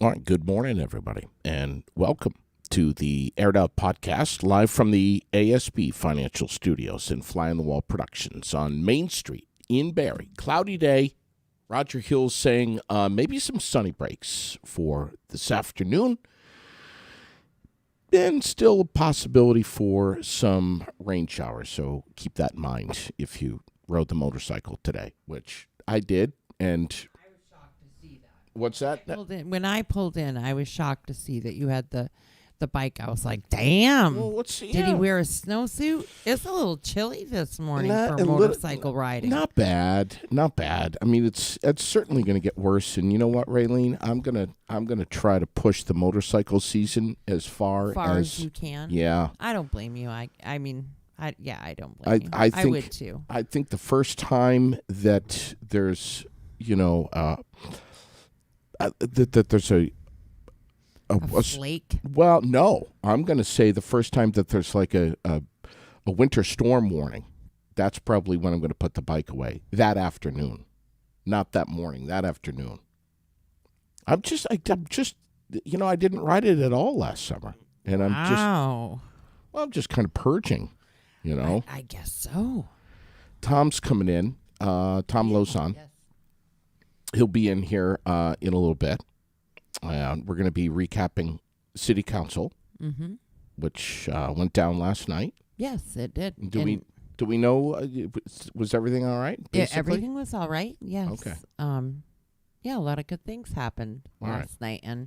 All right, good morning, everybody, and welcome to the Aired Out Podcast, live from the ASB Financial Studios in Fly on the Wall Productions on Main Street in Barrie. Cloudy day. Roger Hill's saying maybe some sunny breaks for this afternoon, and still a possibility for some rain showers, so keep that in mind if you rode the motorcycle today, which I did, and... What's that? When I pulled in, I was shocked to see that you had the bike. I was like, damn. Well, Did he wear a snowsuit? It's a little chilly this morning for motorcycle riding. Not bad. Not bad. I mean, it's certainly going to get worse. And you know what, Raylene? I'm gonna try to push the motorcycle season as far as you can. Yeah. I don't blame you. I don't blame you. I would too. I think the first time that there's, that there's a flake? Well, no. I'm going to say the first time that there's like a winter storm warning, that's probably when I'm going to put the bike away. That afternoon. Not that morning, that afternoon. I didn't ride it at all last summer. And I'm just kind of purging, I guess so. Tom's coming in, Tom Lozon. Yes. He'll be in here in a little bit. We're going to be recapping City Council, which went down last night. Yes, it did. Do we know, was everything all right, basically? Yeah, everything was all right, yes. Okay. A lot of good things happened last night, and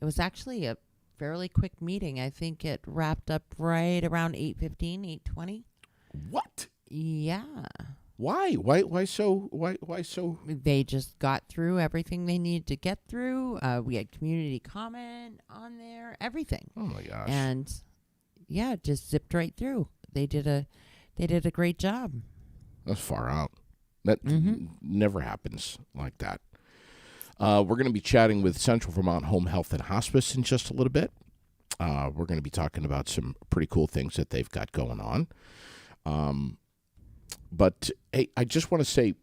it was actually a fairly quick meeting. I think it wrapped up right around 8:15, 8:20. What? Yeah. Why? Why so? They just got through everything they needed to get through. We had community comment on there, everything. Oh my gosh! And it just zipped right through. They did a great job. That's far out. That never happens like that. We're going to be chatting with Central Vermont Home Health and Hospice in just a little bit. We're going to be talking about some pretty cool things that they've got going on. But, hey, I just want to say,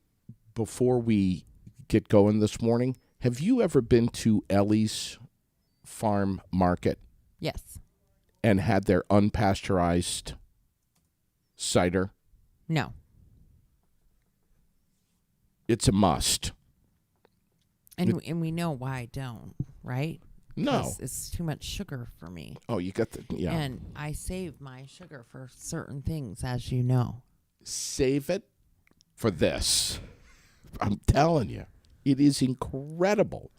before we get going this morning, have you ever been to Ellie's Farm Market? Yes. And had their unpasteurized cider? No. It's a must. And we know why I don't, right? No. It's too much sugar for me. Oh, you got yeah. And I save my sugar for certain things, as you know. Save it for this. I'm telling you, it is incredible.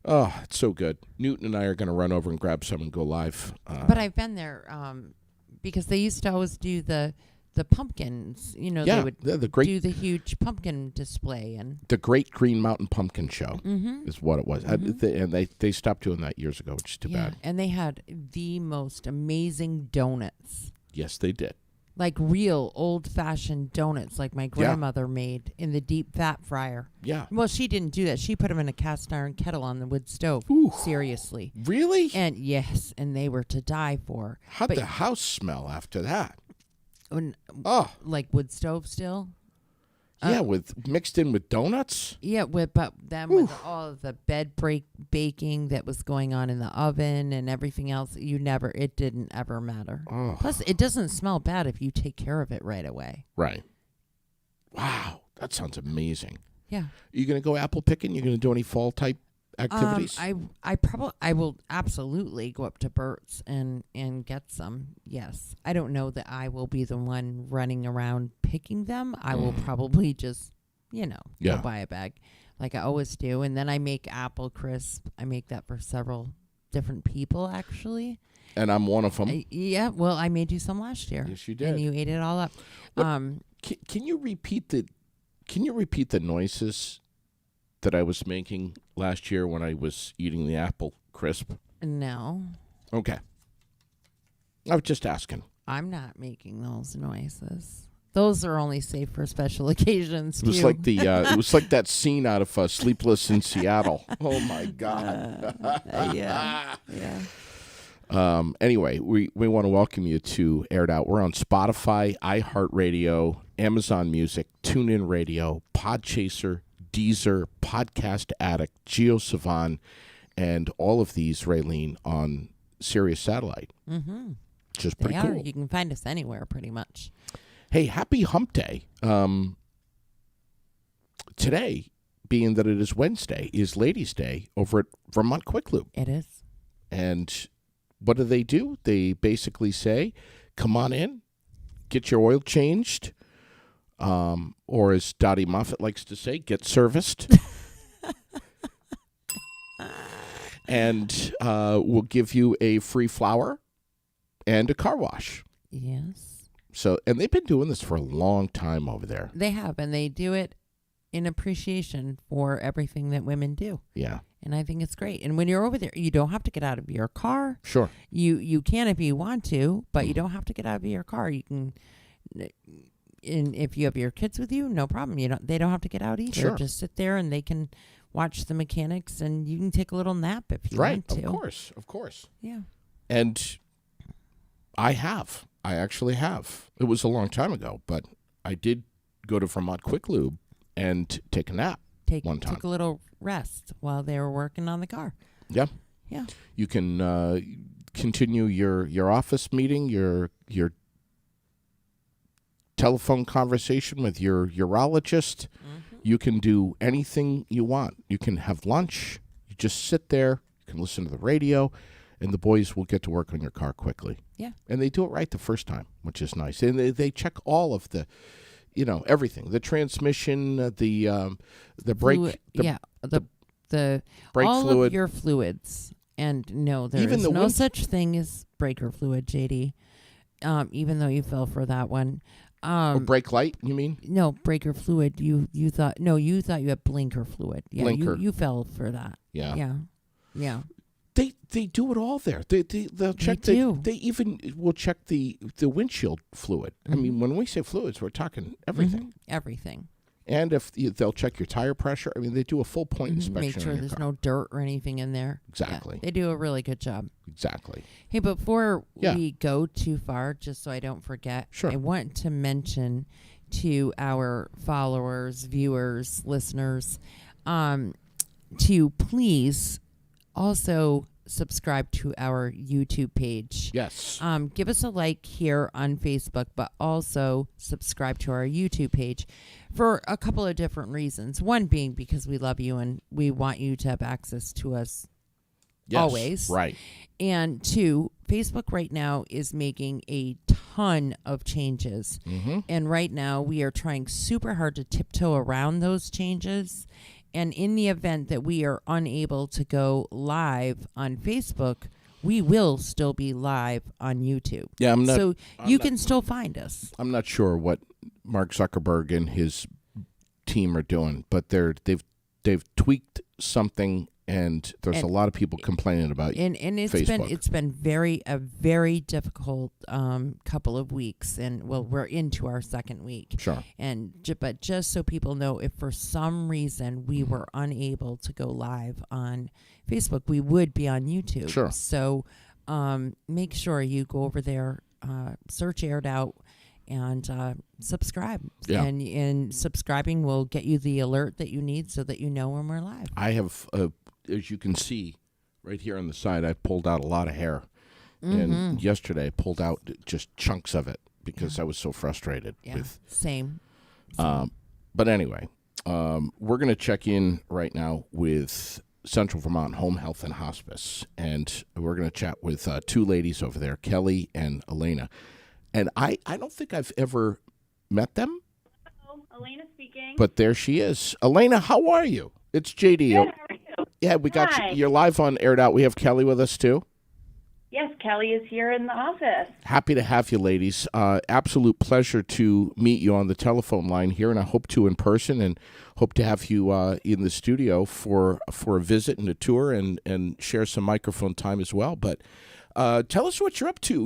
Oh, it's so good. Newton and I are going to run over and grab some and go live. But I've been there because they used to always do the pumpkins. They would do the huge pumpkin display. And the Great Green Mountain Pumpkin Show is what it was. And they stopped doing that years ago, which is too bad. And they had the most amazing donuts. Yes, they did. Like real old-fashioned donuts like my grandmother made in the deep fat fryer. Yeah. Well, she didn't do that. She put them in a cast iron kettle on the wood stove. Ooh. Seriously. Really? And yes, and they were to die for. How'd the house smell after that? Like wood stove still? Yeah, mixed in with donuts? Yeah, with all of the bed baking that was going on in the oven and everything else, it didn't ever matter. Oh. Plus, it doesn't smell bad if you take care of it right away. Right. Wow, that sounds amazing. Yeah. Are you going to go apple picking? You going to do any fall type activities? I will absolutely go up to Burt's and get some. Yes. I don't know that I will be the one running around picking them. I will probably just, go buy a bag like I always do. And then I make apple crisp. I make that for several different people, actually. And I'm one of them. Well, I made you some last year. Yes, you did. And you ate it all up. Can you repeat the noises that I was making last year when I was eating the apple crisp? No. Okay. I was just asking. I'm not making those noises. Those are only safe for special occasions, too. It was like it was like that scene out of Sleepless in Seattle. Oh my God. Yeah. Anyway, we want to welcome you to Aired Out. We're on Spotify, iHeartRadio, Amazon Music, TuneIn Radio, Podchaser, Deezer, Podcast Addict, GeoSavan, and all of these, Raylene, on Sirius Satellite. Mm-hmm. Which is They pretty are. cool. You can find us anywhere, pretty much. Hey, happy Hump Day. Today, being that it is Wednesday, is Ladies' Day over at Vermont Quick Lube. It is. And what do? They basically say, come on in, get your oil changed, or as Dottie Moffat likes to say, get serviced. And we'll give you a free flower and a car wash. Yes. So, and they've been doing this for a long time over there. They have, and they do it in appreciation for everything that women do. Yeah. And I think it's great. And when you're over there, you don't have to get out of your car. Sure. You can if you want to, but you don't have to get out of your car. You can, and if you have your kids with you, no problem. They don't have to get out either. Sure. Just sit there and they can watch the mechanics, and you can take a little nap if you want to. Of course. Yeah. And I actually have. It was a long time ago, but I did go to Vermont Quick Lube and take a nap one time. Take a little rest while they were working on the car. Yeah. Yeah. You can continue your office meeting, your telephone conversation with your urologist. Mm-hmm. You can do anything you want. You can have lunch. You just sit there. You can listen to the radio, and the boys will get to work on your car quickly. Yeah. And they do it right the first time, which is nice. And they check all of the, everything. The transmission, the brake. Fluid, the brake all fluid. of your fluids. And no, there Even is the no wind- such thing as breaker fluid, JD. Even though you fell for that one. Brake light, you mean? No, breaker fluid. You thought you had blinker fluid. Yeah, Blinker. You fell for that. Yeah. Yeah. They do it all there. They'll check they even will check the windshield fluid. Mm-hmm. I mean, when we say fluids, we're talking everything. Mm-hmm. Everything. And they'll check your tire pressure. I mean, they do a full point inspection. Make sure on your there's car. no dirt or anything in there. Exactly. Yeah, they do a really good job. Exactly. Hey, before Yeah. we go too far, just so I don't forget, Sure. I want to mention to our followers, viewers, listeners, to please also subscribe to our YouTube page. Yes. Give us a like here on Facebook, but also subscribe to our YouTube page for a couple of different reasons. One being because we love you and we want you to have access to us Yes. always. Right. And two, Facebook right now is making a ton of changes. Mm-hmm. And right now we are trying super hard to tiptoe around those changes. And in the event that we are unable to go live on Facebook, we will still be live on YouTube. Yeah, I'm not. So you can still find us. I'm not sure what Mark Zuckerberg and his team are doing, but they've tweaked something, and there's a lot of people complaining about And Facebook. it's been a very difficult couple of weeks, and we're into our second week. Sure. But just so people know, if for some reason we were unable to go live on Facebook, we would be on YouTube. Sure. So make sure you go over there, search Aired Out, and subscribe. Yeah. And subscribing will get you the alert that you need so that you know when we're live. I have, as you can see right here on the side, I pulled out a lot of hair. Mm-hmm. And yesterday I pulled out just chunks of it because I was so frustrated Yeah. with. Same. But anyway, we're going to check in right now with Central Vermont Home Health and Hospice. And we're going to chat with two ladies over there, Kelly and Elena. And I don't think I've ever met them. Hello, Elena speaking. But there she is. Elena, how are you? It's JD. Good, how are you? Yeah, we got Hi. you. You're live on Aired Out. We have Kelly with us, too. Yes, Kelly is here in the office. Happy to have you, ladies. Absolute pleasure to meet you on the telephone line here, and I hope to in person, and hope to have you in the studio for a visit and a tour and share some microphone time as well. But tell us what you're up to.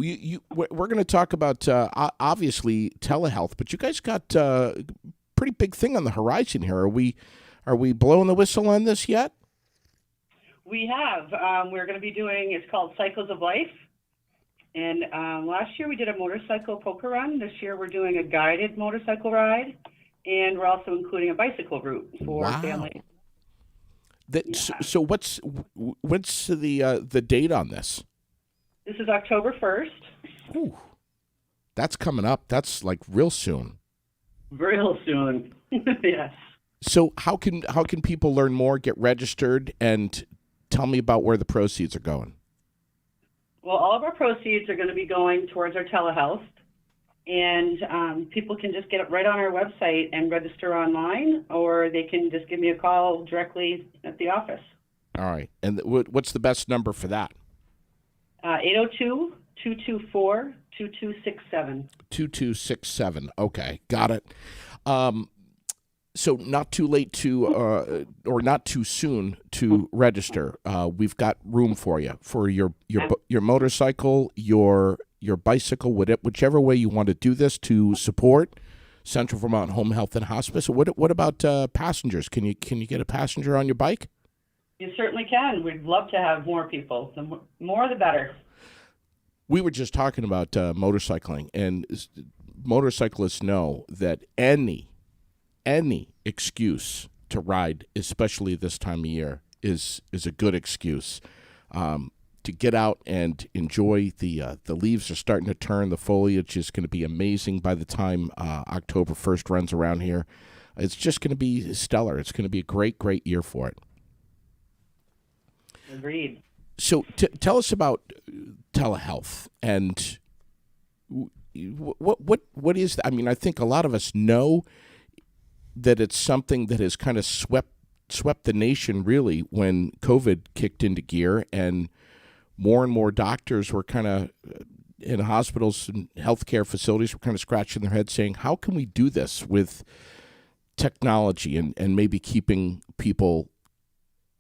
We're going to talk about, obviously, telehealth, but you guys got a pretty big thing on the horizon here. Are we blowing the whistle on this yet? We have. We're going to be doing, it's called Cycles of Life. And last year we did a motorcycle poker run. This year we're doing a guided motorcycle ride. And we're also including a bicycle route for Wow. families. So what's the date on this? This is October 1st. Ooh, that's coming up. That's like real soon. Real soon. Yes. So how can people learn more, get registered, and tell me about where the proceeds are going? Well, all of our proceeds are going to be going towards our telehealth, and people can just get it right on our website and register online, or they can just give me a call directly at the office. All right. And what's the best number for that? 802-224-2267. 2267. Okay, got it. So not too late to, or not too soon to register. We've got room for you for your motorcycle, your bicycle, whichever way you want to do this to support Central Vermont Home Health and Hospice. What about passengers? Can you get a passenger on your bike? You certainly can. We'd love to have more people. The more, the better. We were just talking about motorcycling, and motorcyclists know that any excuse to ride, especially this time of year, is a good excuse to get out and enjoy. The leaves are starting to turn. The foliage is going to be amazing by the time October 1st runs around here. It's just going to be stellar. It's going to be a great year for it. Agreed. So tell us about telehealth and what is that? I mean, I think a lot of us know that it's something that has kind of swept the nation really when COVID kicked into gear, and more doctors were kind of in hospitals and healthcare facilities were kind of scratching their heads saying, how can we do this with technology and maybe keeping people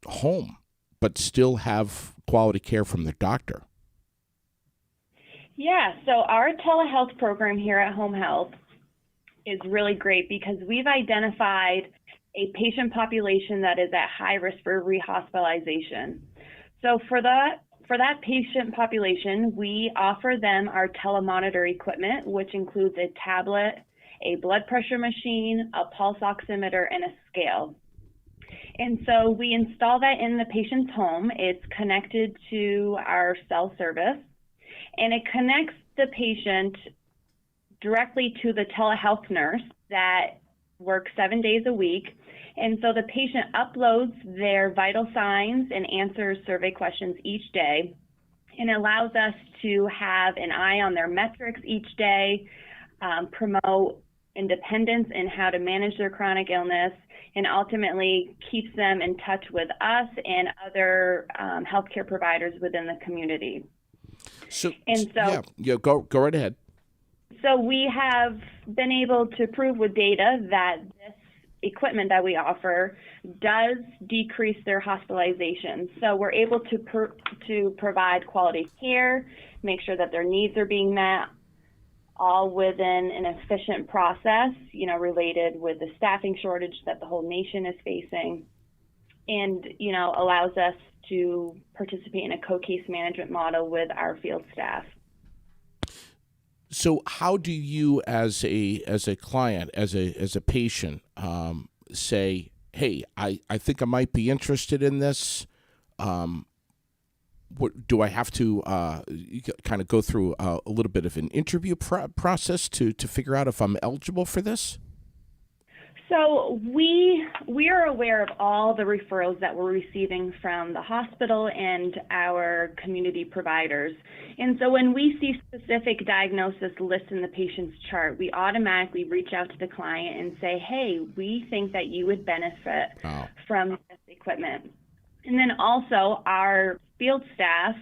home but still have quality care from their doctor? Yeah, so our telehealth program here at Home Health is really great because we've identified a patient population that is at high risk for rehospitalization. So for that patient population, we offer them our telemonitor equipment, which includes a tablet, a blood pressure machine, a pulse oximeter, and a scale. And so we install that in the patient's home. It's connected to our cell service, and it connects the patient directly to the telehealth nurse that works 7 days a week. And so the patient uploads their vital signs and answers survey questions each day, and allows us to have an eye on their metrics each day, promote independence in how to manage their chronic illness, and ultimately keeps them in touch with us and other healthcare providers within the community. So go right ahead. So we have been able to prove with data that this equipment that we offer does decrease their hospitalization. So we're able to provide quality care, make sure that their needs are being met, all within an efficient process, related with the staffing shortage that the whole nation is facing, and, allows us to participate in a co-case management model with our field staff. So how do you, as a client, as a patient, say, hey, I think I might be interested in this? What do I have to kind of go through a little bit of an interview process to figure out if I'm eligible for this? So we are aware of all the referrals that we're receiving from the hospital and our community providers. And so when we see specific diagnosis lists in the patient's chart, we automatically reach out to the client and say, hey, we think that you would benefit from this equipment. And then also our field staff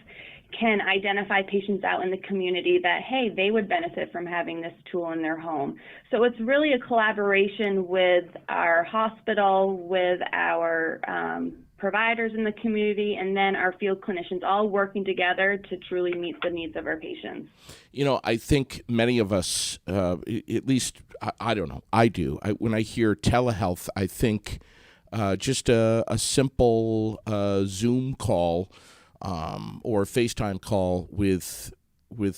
can identify patients out in the community that, hey, they would benefit from having this tool in their home. So it's really a collaboration with our hospital, with our providers in the community, and then our field clinicians, all working together to truly meet the needs of our patients. I think many of us, at least, I don't know, I do. When I hear telehealth, I think just a simple Zoom call or FaceTime call with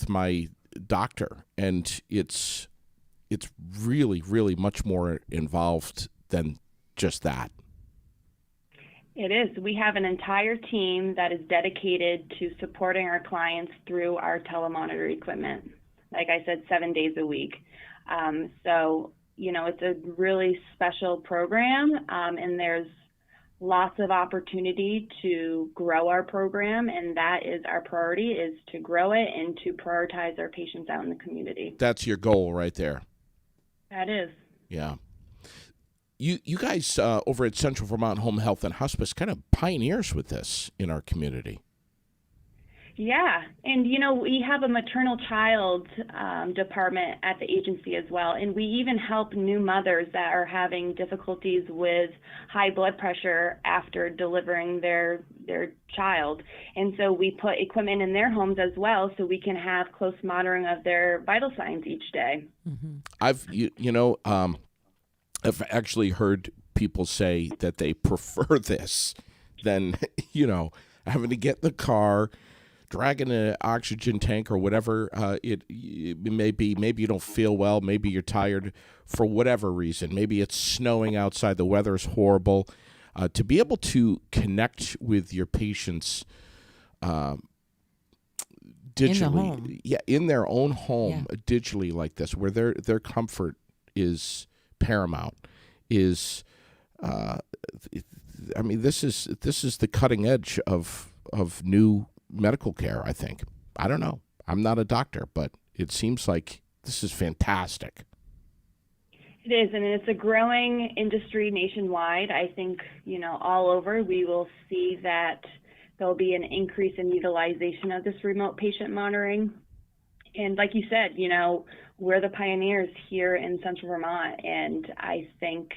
my doctor, and it's really much more involved than just that. It is. We have an entire team that is dedicated to supporting our clients through our telemonitor equipment. Like I said, 7 days a week. So, it's a really special program, and there's lots of opportunity to grow our program, and that is our priority, is to grow it and to prioritize our patients out in the community. That's your goal right there. That is. Yeah. You guys over at Central Vermont Home Health and Hospice kind of pioneers with this in our community. Yeah, and we have a maternal child department at the agency as well, and we even help new mothers that are having difficulties with high blood pressure after delivering their child. And so we put equipment in their homes as well, so we can have close monitoring of their vital signs each day. Mm-hmm. I've actually heard people say that they prefer this than having to get in the car, dragging an oxygen tank or whatever it may be. Maybe you don't feel well. Maybe you're tired for whatever reason. Maybe it's snowing outside. The weather is horrible. To be able to connect with your patients digitally, in their own home, digitally like this, where their comfort is paramount, is this is the cutting edge of new medical care, I think. I don't know. I'm not a doctor, but it seems like this is fantastic. It is, and it's a growing industry nationwide. I think, all over we will see that there'll be an increase in utilization of this remote patient monitoring. And like you said, we're the pioneers here in Central Vermont, and I think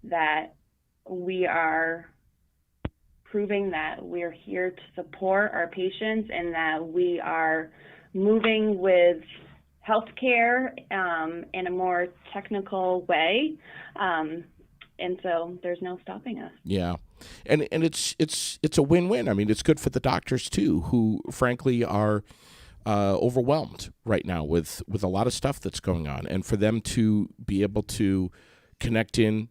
that we are proving that we're here to support our patients and that we are moving with healthcare in a more technical way. And so there's no stopping us. Yeah. And it's a win-win. I mean, it's good for the doctors too, who frankly are overwhelmed right now with a lot of stuff that's going on, and for them to be able to connect in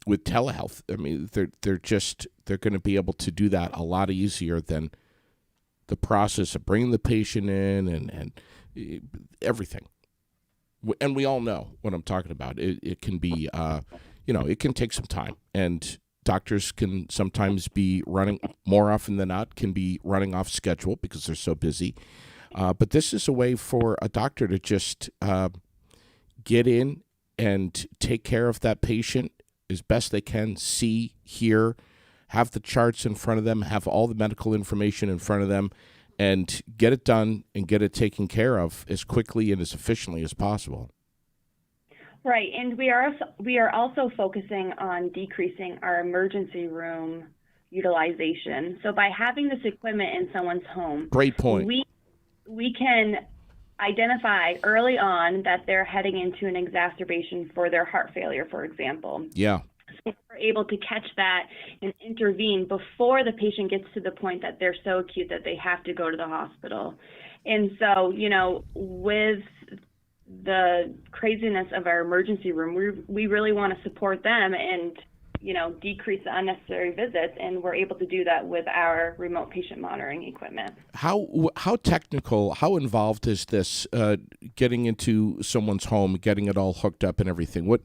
with telehealth. I mean, they're going to be able to do that a lot easier than the process of bringing the patient in and everything. And we all know what I'm talking about. It can be, it can take some time, and doctors can sometimes be running, more often than not, can be running off schedule because they're so busy. But this is a way for a doctor to just get in and take care of that patient as best they can, see, hear, have the charts in front of them, have all the medical information in front of them, and get it done and get it taken care of as quickly and as efficiently as possible. Right, and we are also focusing on decreasing our emergency room utilization. So by having this equipment in someone's home, great point. We can identify early on that they're heading into an exacerbation for their heart failure, for example. Yeah. So we're able to catch that and intervene before the patient gets to the point that they're so acute that they have to go to the hospital. And so, with the craziness of our emergency room, we really want to support them and, decrease the unnecessary visits, and we're able to do that with our remote patient monitoring equipment. How technical, how involved is this, getting into someone's home, getting it all hooked up and everything? What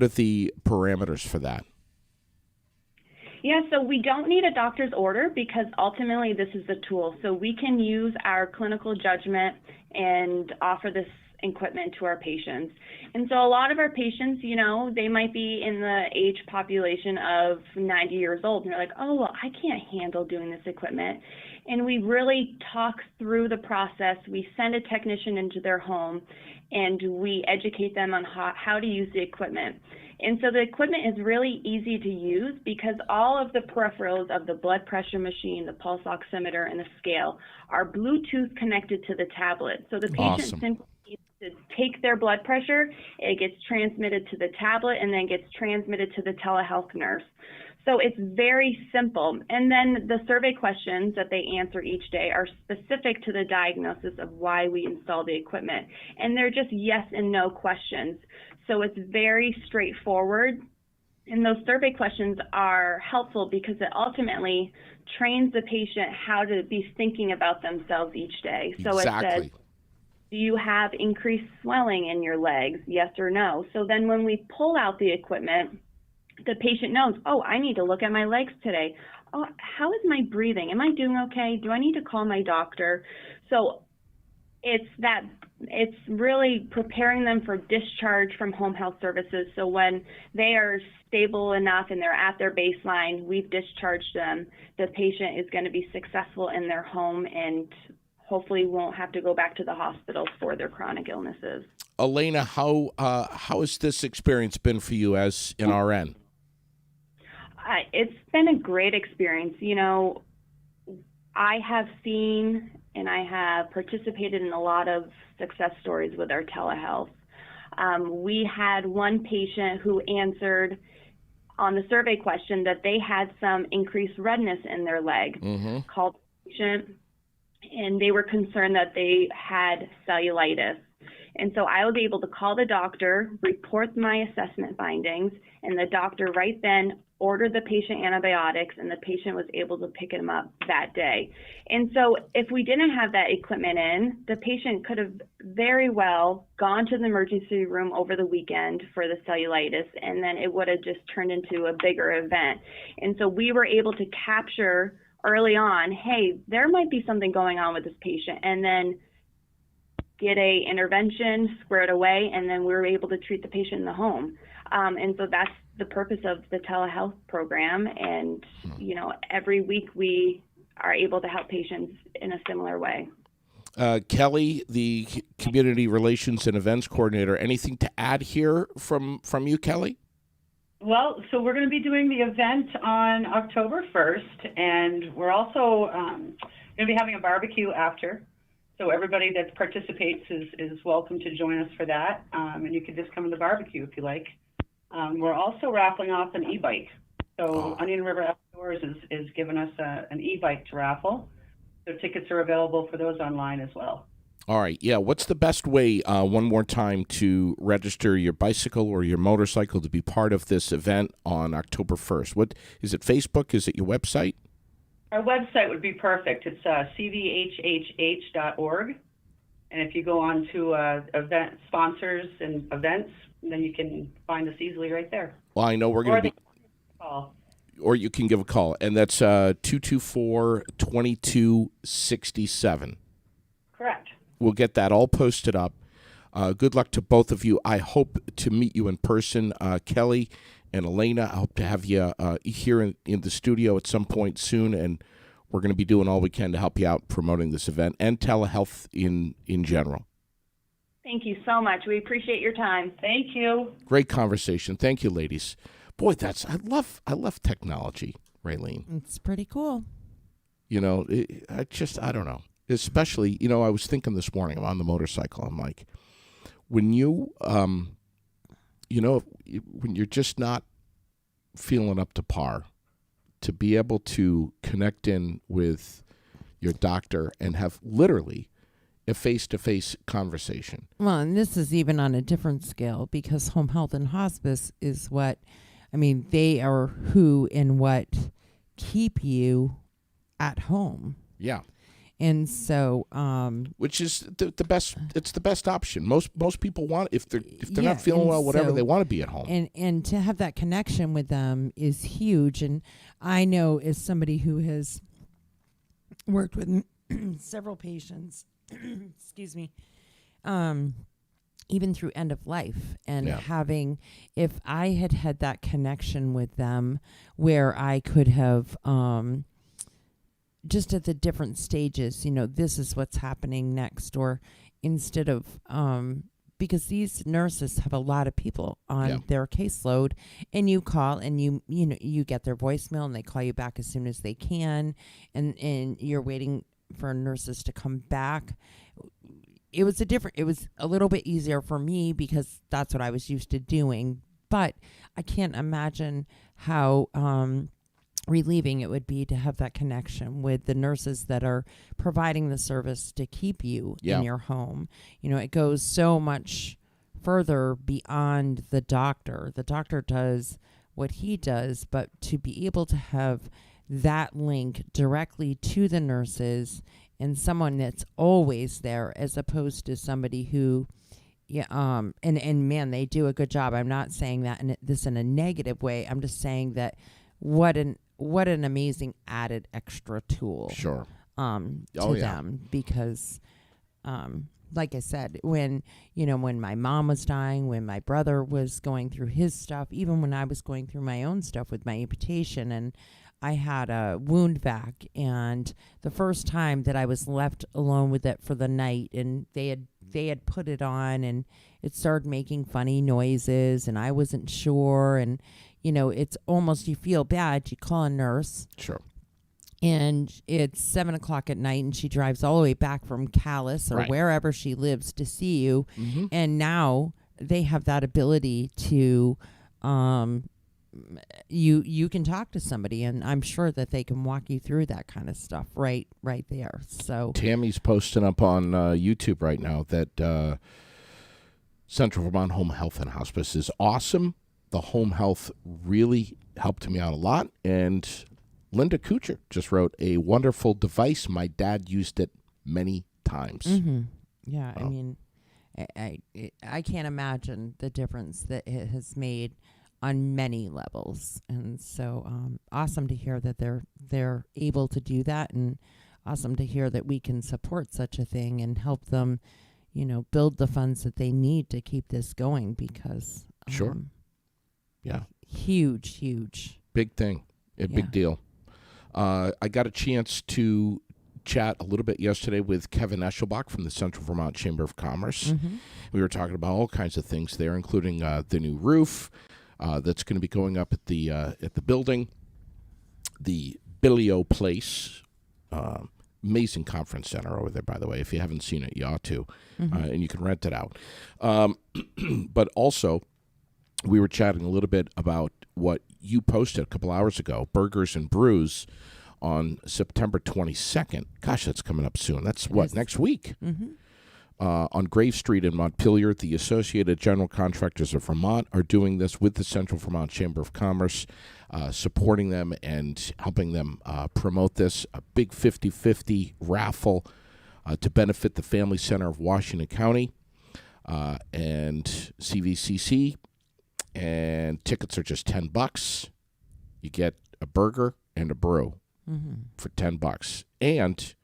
are the parameters for that? Yeah, so we don't need a doctor's order because ultimately this is a tool. So we can use our clinical judgment and offer this equipment to our patients. And so a lot of our patients, they might be in the age population of 90 years old, and they're like, oh, well, I can't handle doing this equipment. And we really talk through the process. We send a technician into their home, and we educate them on how to use the equipment. And so the equipment is really easy to use because all of the peripherals of the blood pressure machine, the pulse oximeter, and the scale are Bluetooth connected to the tablet. So the patient simply needs to take their blood pressure, it gets transmitted to the tablet, and then gets transmitted to the telehealth nurse. So it's very simple. And then the survey questions that they answer each day are specific to the diagnosis of why we install the equipment. And they're just yes and no questions. So it's very straightforward And those survey questions are helpful because it ultimately trains the patient how to be thinking about themselves each day. So Exactly. it says, do you have increased swelling in your legs? Yes or no? So then when we pull out the equipment, the patient knows, oh, I need to look at my legs today. Oh, how is my breathing? Am I doing okay? Do I need to call my doctor? So it's really preparing them for discharge from home health services. So when they are stable enough and they're at their baseline, we've discharged them. The patient is going to be successful in their home and hopefully won't have to go back to the hospital for their chronic illnesses. Elena, how has this experience been for you as an RN? It's been a great experience. You know, I have seen and I have participated in a lot of success stories with our telehealth. We had one patient who answered on the survey question that they had some increased redness in their leg, called the patient, and they were concerned that they had cellulitis. And so I was able to call the doctor, report my assessment findings, and the doctor right then ordered the patient antibiotics, and the patient was able to pick them up that day. And so if we didn't have that equipment in, the patient could have very well gone to the emergency room over the weekend for the cellulitis, and then it would have just turned into a bigger event. And so we were able to capture early on, hey, there might be something going on with this patient, and then get a intervention squared away, and then we were able to treat the patient in the home. And so that's the purpose of the telehealth program. And, you know, every week we are able to help patients in a similar way. Kelly, the Community Relations and Events Coordinator, anything to add here from you, Kelly? Well, so we're going to be doing the event on October 1st, and we're also going to be having a barbecue after. So everybody that participates is welcome to join us for that, and you can just come to the barbecue if you like. We're also raffling off an e-bike. So Onion River Outdoors is giving us an e-bike to raffle. So tickets are available for those online as well. All right. Yeah. What's the best way, one more time, to register your bicycle or your motorcycle to be part of this event on October 1st? What is it? Facebook? Is it your website? Our website would be perfect. It's cvhhh.org. And if you go on to event sponsors and events, then you can find us easily right there. Well, I know we're going to be... Call. Or you can give a call, and that's 224-2267. Correct. We'll get that all posted up. Good luck to both of you. I hope to meet you in person, Kelly and Elena. I hope to have you here in the studio at some point soon, and we're going to be doing all we can to help you out promoting this event and telehealth in general. Thank you so much. We appreciate your time. Thank you. Great conversation. Thank you, ladies. Boy, I love technology, Raylene. It's pretty cool. You know, I don't know. Especially, you know, I was thinking this morning, I'm on the motorcycle. I'm like, when you, you know, when you're just not feeling up to par, to be able to connect in with your doctor and have literally a face-to-face conversation. Well, and this is even on a different scale because home health and hospice is they are who and what keep you at home. Yeah. And so, which is the best. It's the best option. Most people want, if they're not feeling well, whatever, so, they want to be at home. And to have that connection with them is huge. And I know, as somebody who has worked with several patients, excuse me, even through end of life, and having, if I had that connection with them, where I could have. Just at the different stages, you know, this is what's happening next, or instead of, because these nurses have a lot of people on their caseload, and you call and you get their voicemail and they call you back as soon as they can, and you're waiting for nurses to come back. It was a little bit easier for me because that's what I was used to doing, but I can't imagine how, relieving it would be to have that connection with the nurses that are providing the service to keep you in your home. You know, it goes so much further beyond the doctor. The doctor does what he does, but to be able to have that link directly to the nurses and someone that's always there, as opposed to somebody who, and man, they do a good job. I'm not saying that in a negative way. I'm just saying that what an amazing added extra tool. Sure. To them, because like I said, when my mom was dying, when my brother was going through his stuff, even when I was going through my own stuff with my amputation, and I had a wound vac, and the first time that I was left alone with it for the night, and they had put it on, and it started making funny noises, and I wasn't sure, and it's almost, you feel bad. You call a nurse. Sure. And it's 7:00 at night, and she drives all the way back from Calais or wherever she lives to see you. Mm-hmm. And now they have that ability to, you can talk to somebody, and I'm sure that they can walk you through that kind of stuff right there. So Tammy's posting up on YouTube right now that Central Vermont Home Health and Hospice is awesome. The home health really helped me out a lot, and Linda Kuchar just wrote, a wonderful device. My dad used it many times. Mm-hmm. Yeah, Wow. I mean, I can't imagine the difference that it has made on many levels, and so awesome to hear that they're able to do that, and awesome to hear that we can support such a thing and help them, build the funds that they need to keep this going, because Sure. Yeah. huge Big thing. Big deal. I got a chance to chat a little bit yesterday with Kevin Eschelbach from the Central Vermont Chamber of Commerce. Mm-hmm. We were talking about all kinds of things there, including the new roof that's going to be going up at the building, the Billio Place, amazing conference center over there, by the way. If you haven't seen it, you ought to, and you can rent it out. But also, we were chatting a little bit about what you posted a couple hours ago, Burgers and Brews, on September 22nd. Gosh, that's coming up soon. That's what, next week? Mm-hmm. On Grave Street in Montpelier. The Associated General Contractors of Vermont are doing this with the Central Vermont Chamber of Commerce, supporting them and helping them promote this. A big 50-50 raffle to benefit the Family Center of Washington County and CVCC. And tickets are just $10. You get a burger and a brew for $10. And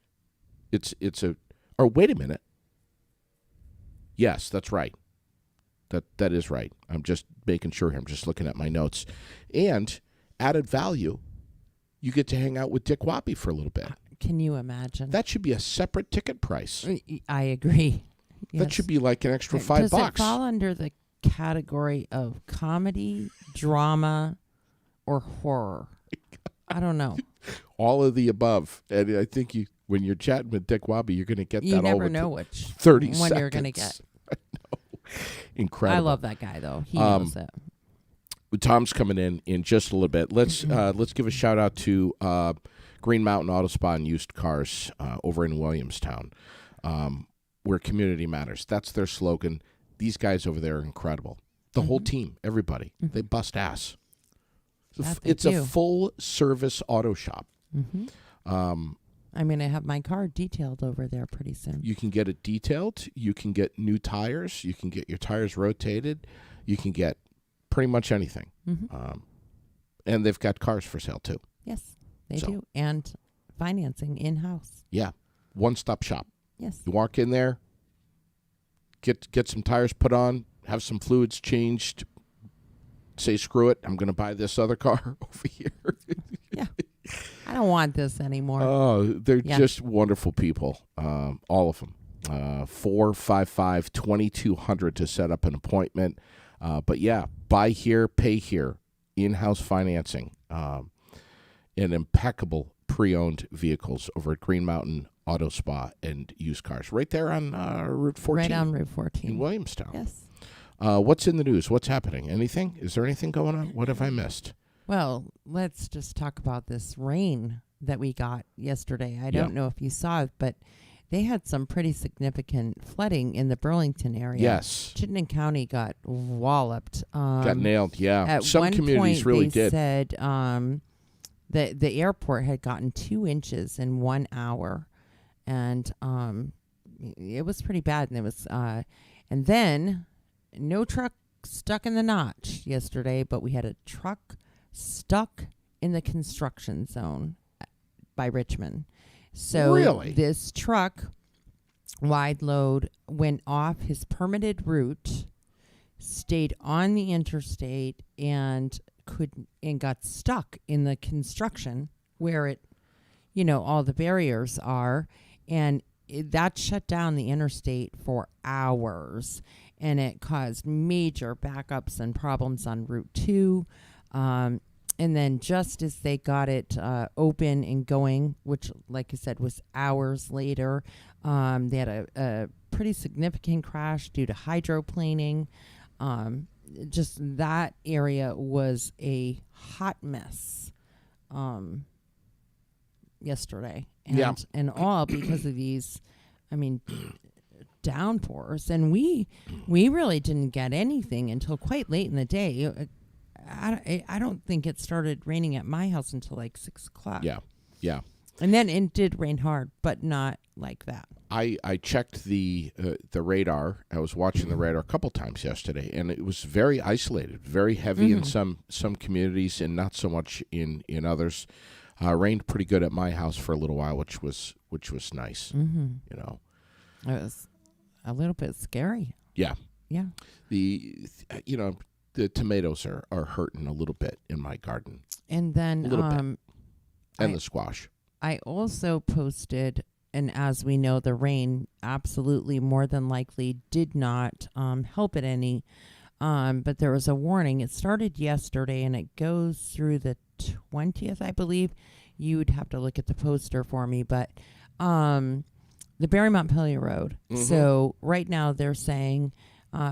it's a, or wait a minute. Yes, that's right. That is right. I'm just making sure here. I'm just looking at my notes. And added value, you get to hang out with Dick Wappy for a little bit. Can you imagine? That should be a separate ticket price. I agree. That should be like an extra $5. Does it fall under the category of comedy, drama, or horror? I don't know. All of the above. And I think when you're chatting with Dick Wappy, you're going to get You that all never with know which 30 one seconds. you're going to get. I know. Incredible. I love that guy, though. He knows it. Tom's coming in just a little bit. Let's give a shout out to Green Mountain Auto Spa and Used Cars over in Williamstown, where community matters. That's their slogan. These guys over there are incredible. The whole team, everybody, they bust ass. It's a full-service auto shop. Mm-hmm. I'm going to have my car detailed over there pretty soon. You can get it detailed. You can get new tires. You can get your tires rotated. You can get pretty much anything. Mm-hmm. And they've got cars for sale, too. Yes, they do. And financing in-house. Yeah. One-stop shop. Yes. You walk in there, get some tires put on, have some fluids changed, say, screw it, I'm going to buy this other car over here. Yeah. I don't want this anymore. Oh, they're just wonderful people, all of them. 455-2200 to set up an appointment. But, yeah, buy here, pay here, in-house financing, and impeccable pre-owned vehicles over at Green Mountain Auto Spa and Used Cars. Right there on Route 14. Right on Route 14. In Williamstown. Yes. What's in the news? What's happening? Anything? Is there anything going on? What have I missed? Well, let's just talk about this rain that we got yesterday. I don't know if you saw it, but they had some pretty significant flooding in the Burlington area. Yes. Chittenden County got walloped. Got nailed, yeah. At Some one communities point, really they did. said the airport had gotten 2 inches in 1 hour, and it was pretty bad. And it was, and then no truck stuck in the notch yesterday, but we had a truck stuck in the construction zone by Richmond. So Really? this truck, wide load, went off his permitted route, stayed on the interstate, and got stuck in the construction where it, all the barriers are, and that shut down the interstate for hours, and it caused major backups and problems on Route 2. And then just as they got it open and going, which, like I said, was hours later, they had a pretty significant crash due to hydroplaning. Just that area was a hot mess yesterday. And all because of these, downpours. And we really didn't get anything until quite late in the day. I don't think it started raining at my house until like 6 o'clock. Yeah. And then it did rain hard, but not like that. I checked the radar. I was watching the radar a couple times yesterday, and it was very isolated, very heavy in some communities, and not so much in others. Rained pretty good at my house for a little while, which was nice. It was a little bit scary. Yeah. Yeah. The tomatoes are hurting a little bit in my garden, And then a little bit, and the squash. I also posted, and as we know, the rain absolutely more than likely did not help it any. But there was a warning. It started yesterday, and it goes through the 20th, I believe. You would have to look at the poster for me, but the Barre Montpelier Road. So right now they're saying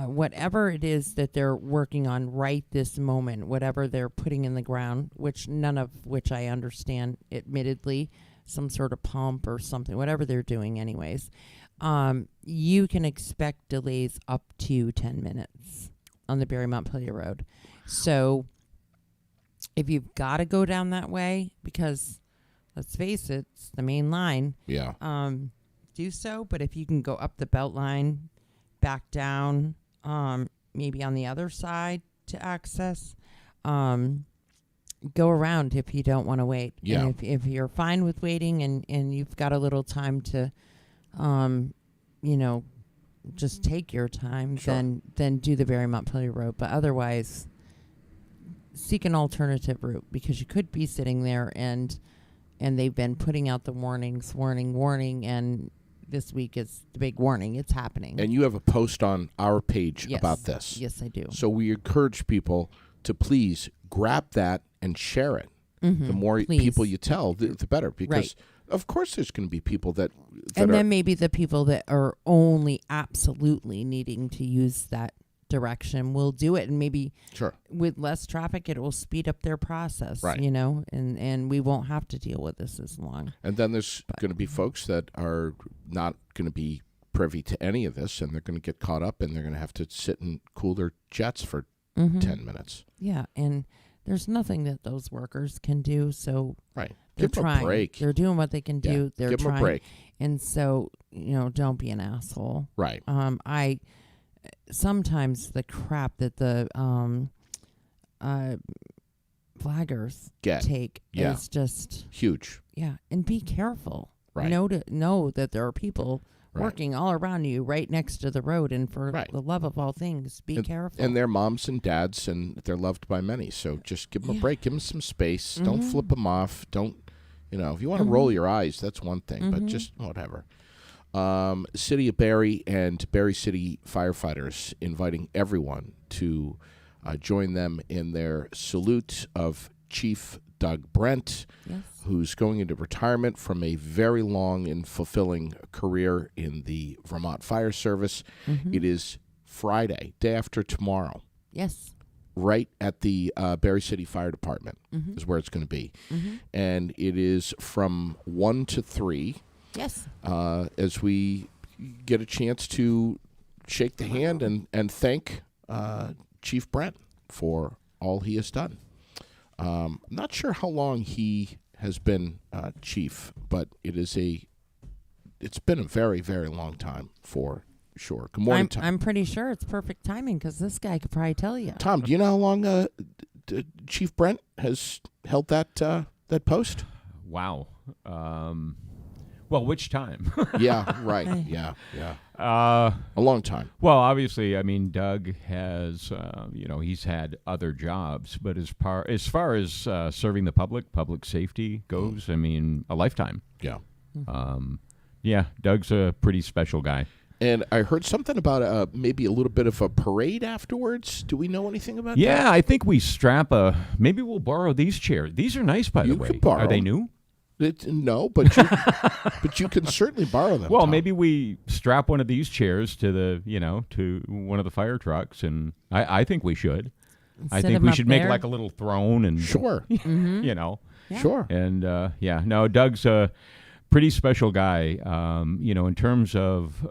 whatever it is that they're working on right this moment, whatever they're putting in the ground, which none of which I understand, admittedly, some sort of pump or something, whatever they're doing anyways, you can expect delays up to 10 minutes on the Barre Montpelier Road. So if you've got to go down that way, because let's face it, it's the main line, do so. But if you can go up the belt line, back down, maybe on the other side to access, go around if you don't want to wait. Yeah. And if you're fine with waiting and you've got a little time to, just take your time, Sure. then do the Barre Montpelier Road. But otherwise, seek an alternative route, because you could be sitting there and they've been putting out the warnings, warning, and this week is the big warning. It's happening. And you have a post on our page Yes. about this. Yes, I do. So we encourage people to please grab that and share it. The more Please. people you tell, the better. Because, of course, there's going to be people that And are, then maybe the people that are only absolutely needing to use that direction will do it. And maybe sure. with less traffic, it will speed up their process, Right. and we won't have to deal with this as long. And then there's going to be folks that are not going to be privy to any of this, and they're going to get caught up, and they're going to have to sit and cool their jets for 10 minutes. Yeah, and there's nothing that those workers can do, so Right. they're Give them trying. a break. They're doing what they can do. Yeah. They're Give them trying. a break. And so, don't be an asshole. Right. I sometimes the crap that the flaggers take Yeah. is just Huge. and be careful. Right. Know that there are people Right. working all around you right next to the road, and for Right. the love of all things, be careful. And they're moms and dads, and they're loved by many. So just give them a break. Give them some space. Don't flip them off. Don't, if you want to roll your eyes, that's one thing. But just whatever. City of Barre and Barre City firefighters inviting everyone to join them in their salute of Chief Doug Brent, Yes. who's going into retirement from a very long and fulfilling career in the Vermont Fire Service. It is Friday, day after tomorrow, Yes. right at the Barre City Fire Department is where it's going to be. And it is from 1 to 3. Yes. as we get a chance to shake the hand and thank Chief Brent for all he has done. I'm not sure how long he has been chief, but it's been a very, very long time for sure. Good morning, Tom. I'm pretty sure it's perfect timing because this guy could probably tell you. Tom, do you know how long Chief Brent has held that post? Wow. Well, which time? Yeah, right. Yeah. A long time. Well, obviously, I mean, Doug has, he's had other jobs, but as far as serving the public safety goes, I mean, a lifetime. Yeah. Yeah, Doug's a pretty special guy. And I heard something about maybe a little bit of a parade afterwards. Do we know anything about that? Yeah, I think we maybe we'll borrow these chairs. These are nice, by the way. You could borrow Are they them. new? No, but you can certainly borrow them. Well, Tom. maybe we strap one of these chairs to to one of the fire trucks, and I think we should. I Set think 'em we up should make there. like a little throne and Sure. Yeah. Sure. And no, Doug's a pretty special guy. In terms of,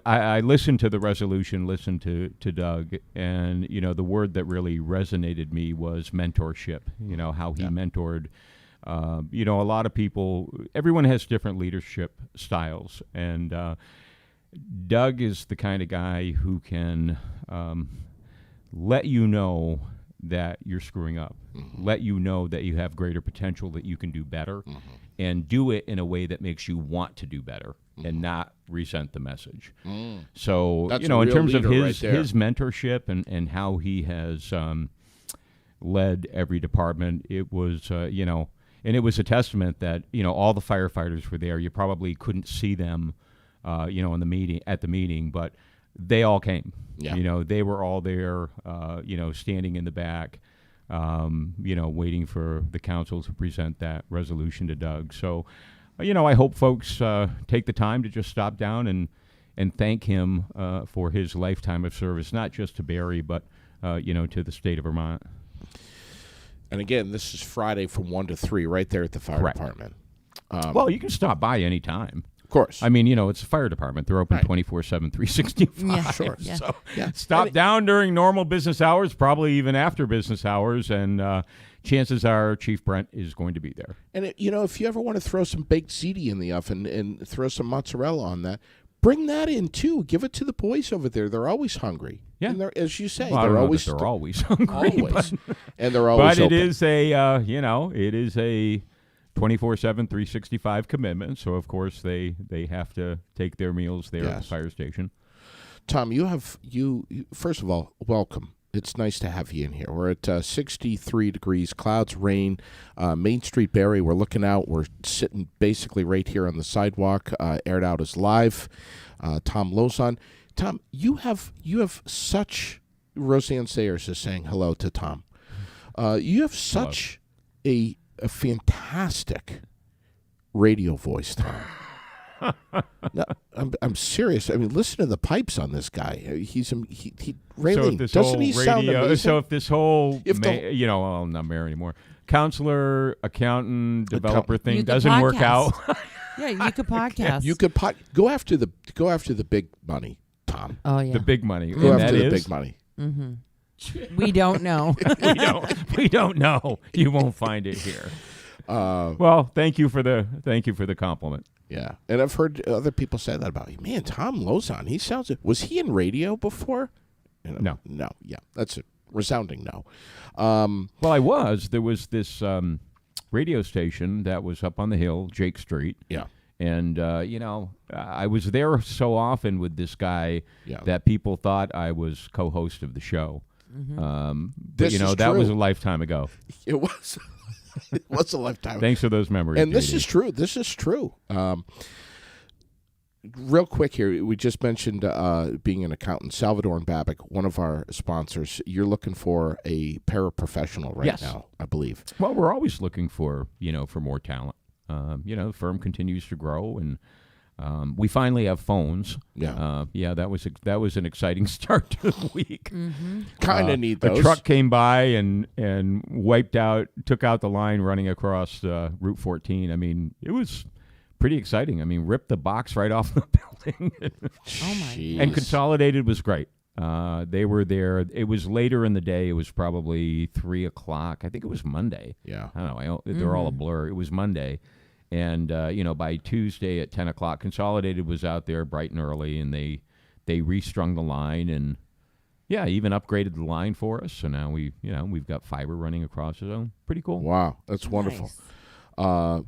I listened to the resolution, listened to Doug, and the word that really resonated me was mentorship. How he mentored. A lot of people. Everyone has different leadership styles, and Doug is the kind of guy who can let you know that you're screwing up, let you know that you have greater potential, that you can do better, and do it in a way that makes you want to do better and not resent the message. So, That's in a real terms of leader his right there. his mentorship and how he has led every department, it was, and it was a testament that, all the firefighters were there. You probably couldn't see them, in the meeting, but they all came. Yeah. They were all there, standing in the back, waiting for the council to present that resolution to Doug. So, I hope folks take the time to just stop down and thank him for his lifetime of service, not just to Barrie, but, to the state of Vermont. And again, this is Friday from 1 to 3 right there at the fire Correct. department. Well, you can stop by any time. Of course. I mean, it's a fire department. They're open Right. 24/7, 365. Yeah, sure. Yeah. So Yeah. stop down during normal business hours, probably even after business hours, and chances are Chief Brent is going to be there. And, if you ever want to throw some baked ziti in the oven and throw some mozzarella on that, bring that in, too. Give it to the boys over there. They're always hungry. Yeah. And as you say, Well, I don't they're know always that they're always hungry, always. but, And they're always but it open. is a 24/7, 365 commitment. So of course they have to take their meals there at Yes. the fire station. Tom, you first of all, welcome. It's nice to have you in here. We're at 63 degrees, clouds, rain, Main Street, Barrie. We're looking out. We're sitting basically right here on the sidewalk. Aired Out is live. Tom Lozon. Tom, you have such. Roseanne Sayers is saying hello to Tom. You have such a fantastic radio voice, Tom. No, I'm serious. I mean, listen to the pipes on this guy. He Raylene, doesn't he sound amazing? So if this whole, If the- well, not mayor anymore, counselor, accountant, developer You thing could doesn't work out. podcast. Yeah, you could podcast. You could go after the big money, Tom. Oh yeah. The big money. Go And after that the is- big money. We don't know. we don't know. You won't find it here. Well, thank you for the compliment. Yeah, and I've heard other people say that about you. Man, Tom Lozon, he sounds. Was he in radio before? No. Yeah, that's a resounding no. Well, I was. There was this radio station that was up on the hill, Jake Street. Yeah, And, I was there so often with this guy Yeah. that people thought I was co-host of the show. But, This is that was true. a lifetime ago. it was. It was a lifetime. Thanks for those memories. And this JD. is true. This is true. Real quick here, we just mentioned being an accountant. Salvador and Babic, one of our sponsors. You're looking for a paraprofessional right Yes. now, I believe. Well, we're always looking for more talent. The firm continues to grow, and we finally have phones. Yeah. That was an exciting start to the week. Kind of need those. A truck came by and took out the line running across Route 14. I mean, it was pretty exciting. I mean, ripped the box right off the building. Oh my Jeez. And Consolidated was great. They were there. It was later in the day. It was probably 3 o'clock. I think it was Monday. Yeah. I don't know. They're all a blur. It was Monday. And, by Tuesday at 10 o'clock, Consolidated was out there bright and early, and they restrung the line and, yeah, even upgraded the line for us. So now we've got fiber running across the zone. Pretty cool. Wow, that's wonderful. Nice. But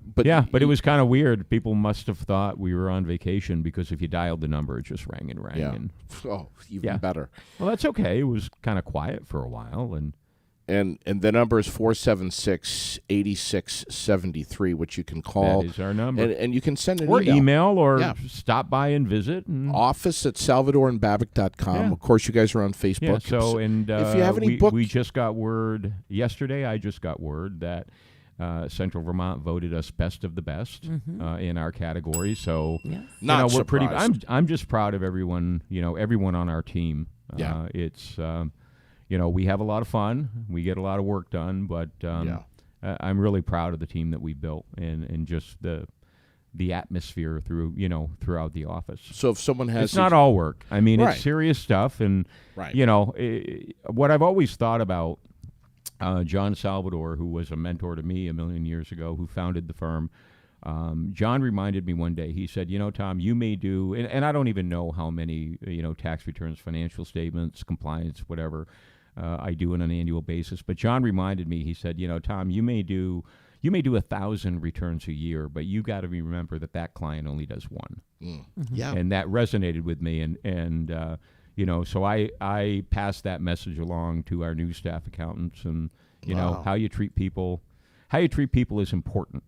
But it was kind of weird. People must have thought we were on vacation because if you dialed the number, it just rang and rang. Yeah. And, Oh, even Yeah. better. well, that's okay. It was kind of quiet for a while, and And the number is 476-8673, which you can call. that is our number. And you can send an Or email or Yeah. stop by and visit. And, office@salvadorandbabic.com. Yeah. Of course, you guys are on Facebook. yeah, so, and if you have any we, books- we just got word yesterday. I just got word that Central Vermont voted us best of the best in our category. So Yes. Not we're pretty. surprised. I'm just proud of everyone. Everyone on our team. Yeah. It's we have a lot of fun. We get a lot of work done, but I'm really proud of the team that we built and just the atmosphere throughout the office. So if someone has It's not all work. I mean, Right. it's serious stuff, and Right. What I've always thought about John Salvador, who was a mentor to me a million years ago, who founded the firm. John reminded me one day. He said, Tom, you may do, and I don't even know how many tax returns, financial statements, compliance, whatever I do on an annual basis. But John reminded me. He said, Tom, you may do 1,000 returns a year, but you got to remember that client only does one. Yeah. And that resonated with me, and so I passed that message along to our new staff accountants, and Wow. how you treat people is important.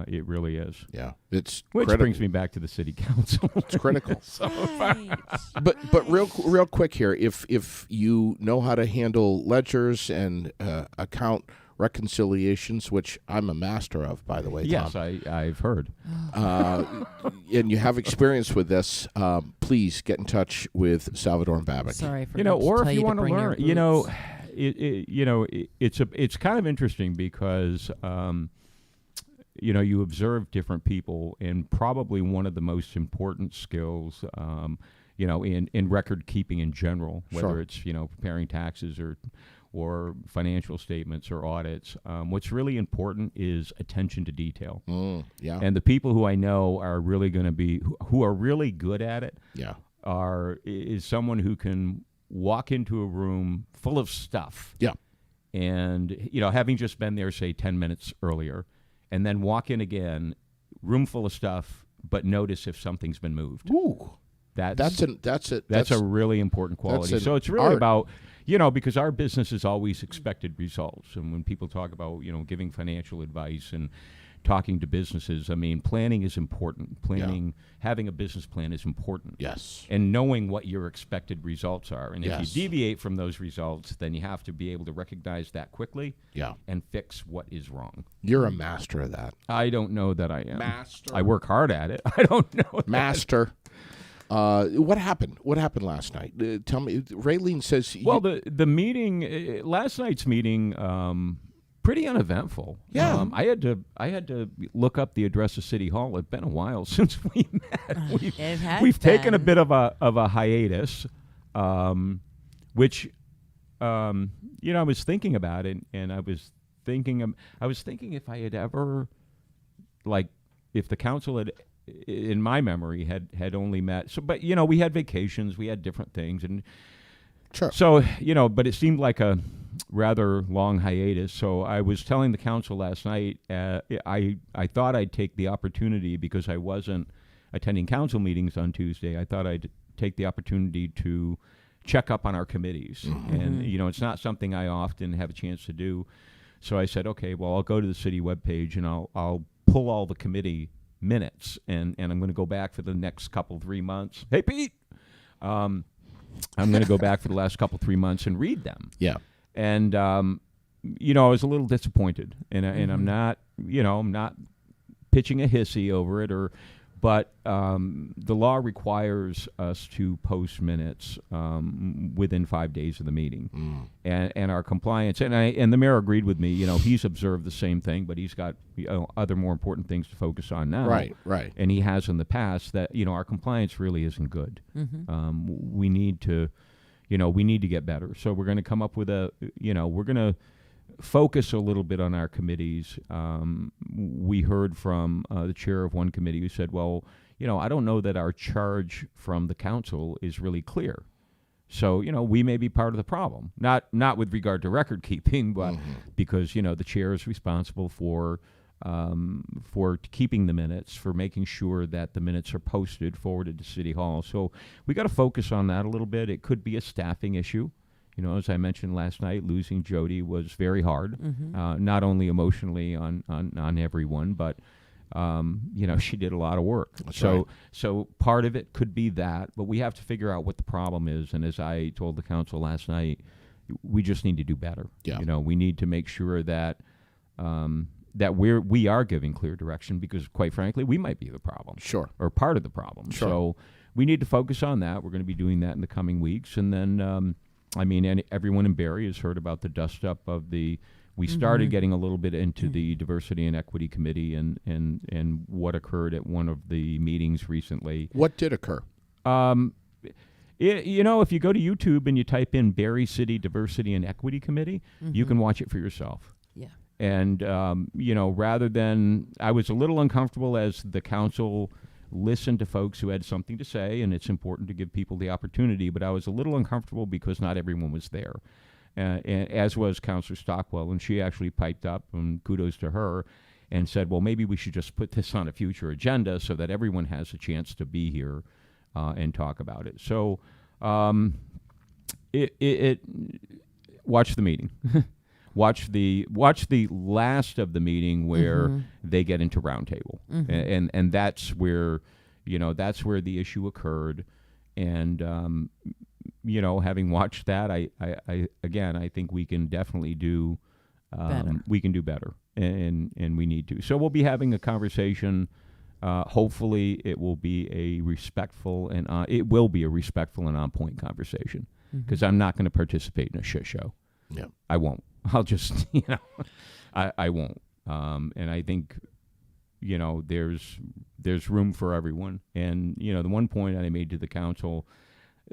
It really is. Yeah. It's Which critical. brings me back to the city council. It's critical. Right. But real quick here, if you know how to handle ledgers and account reconciliations, which I'm a master of, by the way, Yes, Tom, I've heard. and you have experience with this, please get in touch with Salvador and Babic. Sorry, I forgot You know, to or tell if you to want to bring your learn, boots. it's kind of interesting because you observe different people, and probably one of the most important skills, in record keeping in general, whether Sure. it's preparing taxes or financial statements or audits. What's really important is attention to detail. Yeah. And the people who I know are really going to be who are really good at it Yeah. is someone who can walk into a room full of stuff. Yeah. And, having just been there, say, 10 minutes earlier, and then walk in again, room full of stuff, but notice if something's been moved. Ooh. That's a really important quality. an So it's really art. about, because our business is always expected results. And when people talk about, giving financial advice and talking to businesses, I mean, planning is important. Having a business plan is important. Yes. And knowing what your expected results are. And if Yes. you deviate from those results, then you have to be able to recognize that quickly Yeah. and fix what is wrong. You're a master of that. I don't know that I am. Master. I work hard at it. I don't know. Master. What happened? What happened last night? Tell me. Raylene says. Well, the meeting, last night's meeting, pretty uneventful. Yeah. I had to look up the address of City Hall. It's been a while since we met. It has We've taken a been. bit of a hiatus, which I was thinking about it, and I was thinking if I had ever, if the council had, in my memory, had only met. So, but we had vacations, we had different things, and Sure. so but it seemed like a rather long hiatus. So I was telling the council last night, I thought I'd take the opportunity, because I wasn't attending council meetings on Tuesday. I thought I'd take the opportunity to check up on our committees, and it's not something I often have a chance to do. So I said, okay, well, I'll go to the city webpage and I'll pull all the committee minutes, and I'm going to go back for the next 3 months. Hey, Pete, I'm going to go back for the last 3 months and read them. Yeah. And I was a little disappointed, and I'm not pitching a hissy over it, But the law requires us to post minutes within 5 days of the meeting, and our compliance. And the mayor agreed with me. You know, he's observed the same thing, but he's got other more important things to focus on now. Right, right. And he has in the past that our compliance really isn't good. We need to, we need to get better. So we're going to come up with we're going to focus a little bit on our committees. We heard from the chair of one committee who said, well, I don't know that our charge from the council is really clear. So, we may be part of the problem, not with regard to record keeping, but because, the chair is responsible for keeping the minutes, for making sure that the minutes are posted, forwarded to City Hall. So we got to focus on that a little bit. It could be a staffing issue. As I mentioned last night, losing Jody was very hard, not only emotionally on everyone, but she did a lot of work. That's so right. So part of it could be that, but we have to figure out what the problem is. And as I told the council last night, we just need to do better. Yeah. We need to make sure that that we are giving clear direction, because quite frankly, we might be the problem. Sure. Or part of the problem. Sure. So we need to focus on that. We're going to be doing that in the coming weeks, and then. And everyone in Barrie has heard about the dust-up of the. We started getting a little bit into the Diversity and Equity Committee and what occurred at one of the meetings recently. What did occur? If you go to YouTube and you type in Barrie City Diversity and Equity Committee, you can watch it for yourself. Yeah. And, rather than, I was a little uncomfortable as the council listened to folks who had something to say, and it's important to give people the opportunity, but I was a little uncomfortable because not everyone was there, and as was Councillor Stockwell, and she actually piped up, and kudos to her, and said, well, maybe we should just put this on a future agenda so that everyone has a chance to be here and talk about it. So watch the meeting. Watch the last of the meeting where they get into roundtable, and that's where the issue occurred. And having watched that, I think we can definitely do Better. We can do better, and we need to. So we'll be having a conversation. Hopefully, it will be a respectful and on point conversation, because I'm not going to participate in a shit show. Yeah, I won't. I'll just, I won't. And I think, there's room for everyone. And, the one point I made to the council,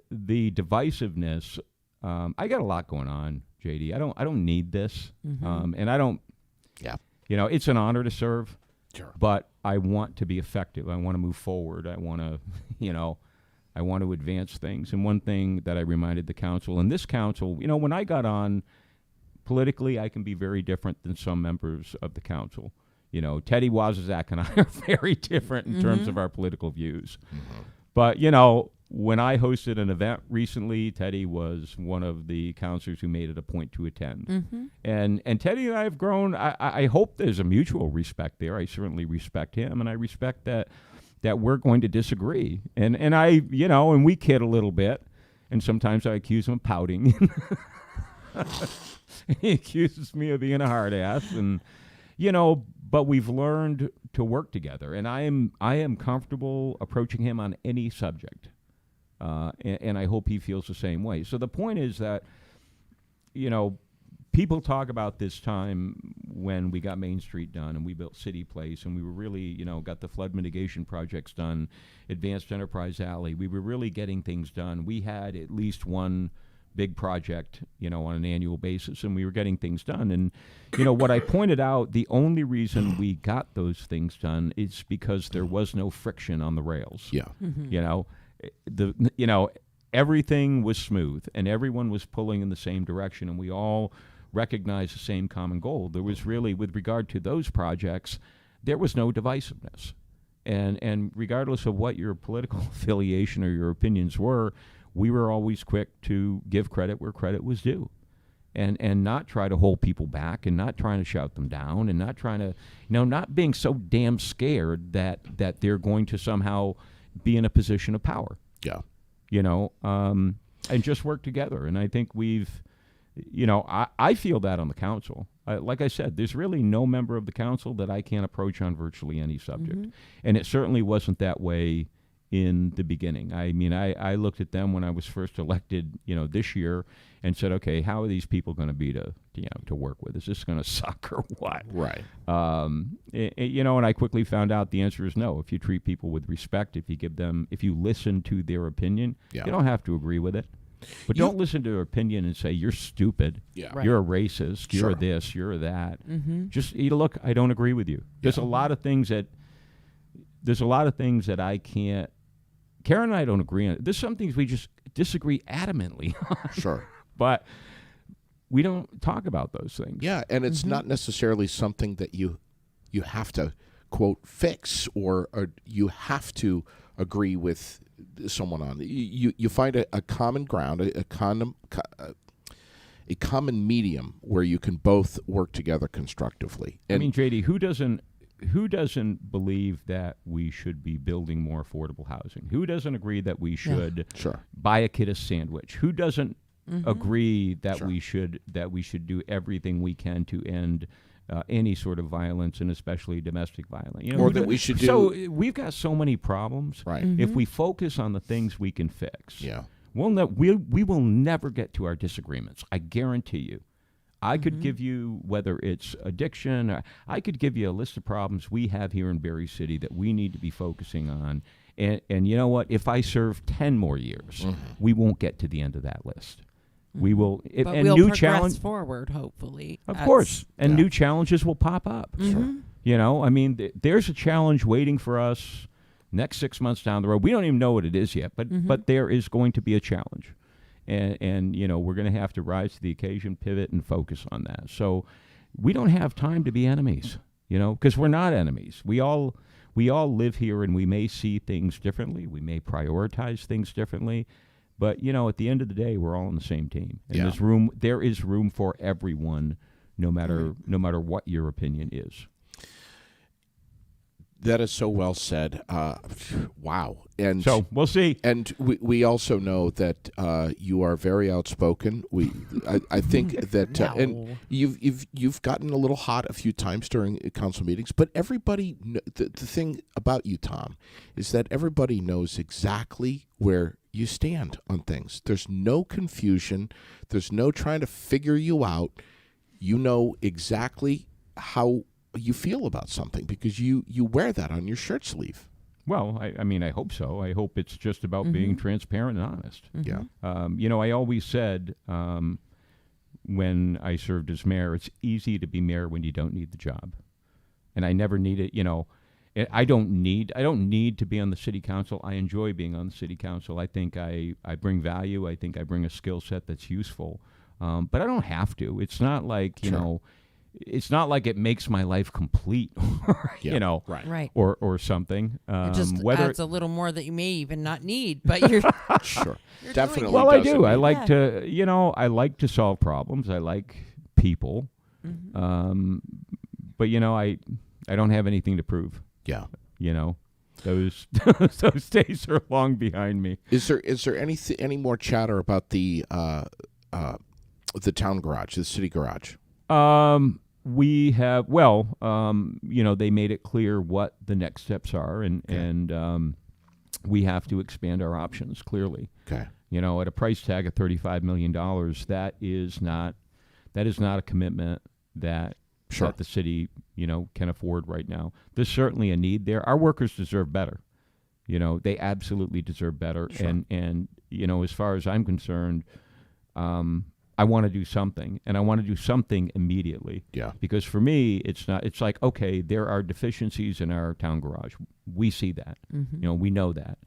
the divisiveness, I got a lot going on, JD. I don't need this. And I don't, it's an honor to serve, sure. but I want to be effective. I want to move forward. I want to, I want to advance things. And one thing that I reminded the council, and this council, when I got on, politically, I can be very different than some members of the council. Teddy Wozniak and I are very different in terms of our political views. But, when I hosted an event recently, Teddy was one of the councilors who made it a point to attend. And Teddy and I have grown. I hope there's a mutual respect there. I certainly respect him, and I respect that we're going to disagree. And and we kid a little bit, and sometimes I accuse him of pouting. He accuses me of being a hard ass, and but we've learned to work together, and I am comfortable approaching him on any subject, and I hope he feels the same way. So the point is that people talk about this time when we got Main Street done and we built City Place, and we were really got the flood mitigation projects done, Advanced Enterprise Alley. We were really getting things done. We had at least one big project, on an annual basis, and we were getting things done. And, what I pointed out, the only reason we got those things done is because there was no friction on the rails. Yeah. Everything was smooth, and everyone was pulling in the same direction, and we all recognized the same common goal. There was really, with regard to those projects, there was no divisiveness. And regardless of what your political affiliation or your opinions were, we were always quick to give credit where credit was due, and not try to hold people back, and not trying to shout them down, and not trying to, not being so damn scared that they're going to somehow be in a position of power. Yeah. And just work together. And I think we've, I feel that on the council. Like I said, there's really no member of the council that I can't approach on virtually any subject. And it certainly wasn't that way in the beginning. I mean, I looked at them when I was first elected, this year, and said, okay, how are these people going to be to work with? Is this going to suck or what? Right. And I quickly found out the answer is no. If you treat people with respect, if you listen to their opinion, Yeah. you don't have to agree with it. But don't listen to their opinion and say, you're stupid, Yeah. Right. you're a racist, Sure. you're this, you're that. Mm-hmm. Just look, I don't agree with you. There's a lot of things that I can't. Karen and I don't agree on. There's some things we just disagree adamantly on, Sure. but we don't talk about those things. Yeah, and it's not necessarily something that you have to quote fix or you have to agree with someone on. You find a common ground, a common medium where you can both work together constructively. I And mean, JD, who doesn't believe that we should be building more affordable housing? Who doesn't agree that we should sure. buy a kid a sandwich? Who doesn't agree that Sure. we should do everything we can to end any sort of violence, and especially domestic violence? Or who that do- we should So we've got so many problems. Right. If we focus on the things we can fix, Yeah. we will never get to our disagreements. I guarantee you. I could give you, whether it's addiction, or I could give you a list of problems we have here in Berry City that we need to be focusing on. And you know what? If I serve 10 more years, we won't get to the end of that list. We will, But and we'll new progress challenge, forward, hopefully. of That's- course, and Yeah. new challenges will pop up. I mean, there's a challenge waiting for us next 6 months down the road. We don't even know what it is yet, but there is going to be a challenge. And we're going to have to rise to the occasion, pivot, and focus on that. So we don't have time to be enemies, because we're not enemies. We all live here, and we may see things differently. We may prioritize things differently. But, at the end of the day, we're all on the same team. And Yeah. there is room for everyone, no matter what your opinion is. That is so well said. Wow. And So we'll see. And we also know that you are very outspoken. I think that and you've gotten a little hot a few times during council meetings. But everybody, the thing about you, Tom, is that everybody knows exactly where you stand on things. There's no confusion. There's no trying to figure you out. You know exactly how you feel about something because you wear that on your shirt sleeve. Well, I mean, I hope so. I hope it's just about being transparent and honest. Yeah. I always said when I served as mayor, it's easy to be mayor when you don't need the job. And I never needed, I don't need to be on the city council. I enjoy being on the city council. I think I bring value. I think I bring a skill set that's useful. But I don't have to. It's not like, it's not like it makes my life complete, Right. Right. or something. It just Whether adds a little more that you may even not need, but you're Sure. You're Definitely. well, I doesn't do. I mean- like I like to solve problems. I like people. But I don't have anything to prove. Yeah. Those those days are long behind me. Is there any more chatter about the town garage, the city garage? We have they made it clear what the next steps are, and we have to expand our options clearly. Okay. At a price tag of $35 million, that is not a commitment that Sure. that the city can afford right now. There's certainly a need there. Our workers deserve better. They absolutely deserve better. Sure. And as far as I'm concerned, I want to do something, and I want to do something immediately. Yeah. Because for me, it's like, okay, there are deficiencies in our town garage. We see that. We know that.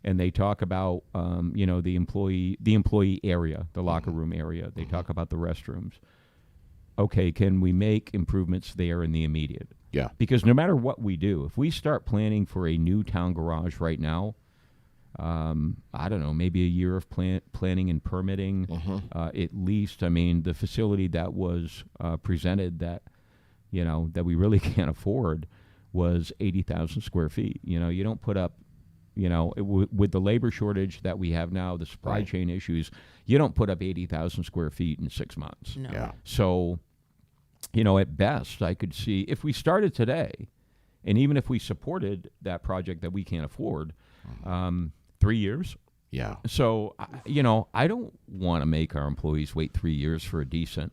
And they talk about, the employee area, the locker room area. They talk about the restrooms. Okay, can we make improvements there in the immediate? Yeah. Because no matter what we do, if we start planning for a new town garage right now, I don't know, maybe a year of planning and permitting, at least. I mean, the facility that was presented that we really can't afford was 80,000 square feet. You don't put up, with the labor shortage that we have now, the supply chain issues, you don't put up 80,000 square feet in 6 months. no. Yeah. So, at best, I could see if we started today, and even if we supported that project that we can't afford, 3 years. Yeah. So, I don't want to make our employees wait 3 years for a decent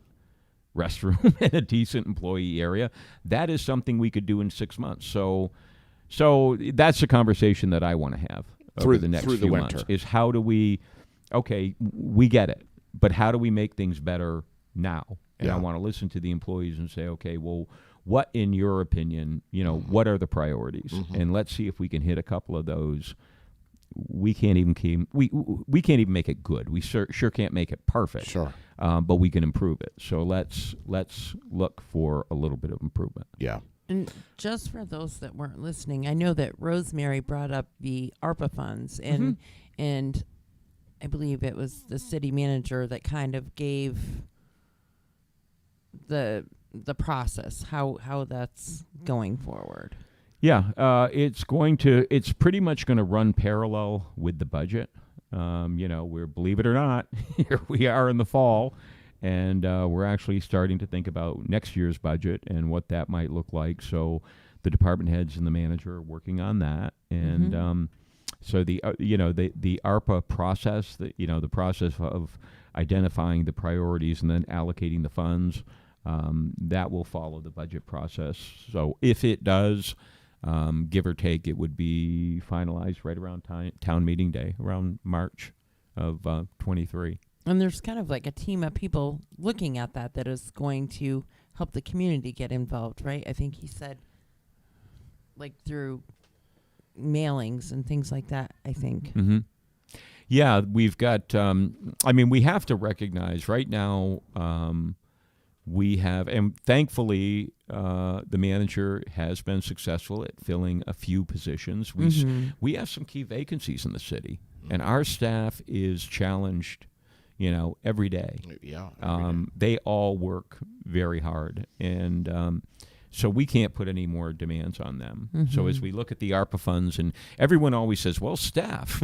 restroom and a decent employee area. That is something we could do in 6 months. So that's the conversation that I want to have over the next few months. Is how do we? Okay, we get it, but how do we make things better now? And I want to listen to the employees and say, okay, well, what in your opinion, what are the priorities? And let's see if we can hit a couple of those. We can't even we can't even make it good. We sure can't make it perfect. Sure. But we can improve it. So let's look for a little bit of improvement. Yeah. And just for those that weren't listening, I know that Rosemary brought up the ARPA funds, and I believe it was the city manager that kind of gave the process, how that's going forward. Yeah, it's pretty much going to run parallel with the budget. We're, believe it or not, here we are in the fall, and we're actually starting to think about next year's budget and what that might look like. So the department heads and the manager are working on that, and so the ARPA process, the process of identifying the priorities and then allocating the funds, that will follow the budget process. So if it does, give or take, it would be finalized right around town meeting day, around March of 23. And there's kind of like a team of people looking at that is going to help the community get involved, right? I think he said, like, through mailings and things like that, I think. Mm-hmm. Yeah, we've got, we have to recognize right now, we have, and thankfully, the manager has been successful at filling a few positions. We have some key vacancies in the city, and our staff is challenged, every day. Yeah. They all work very hard, and so we can't put any more demands on them. So as we look at the ARPA funds, and everyone always says, well, staff.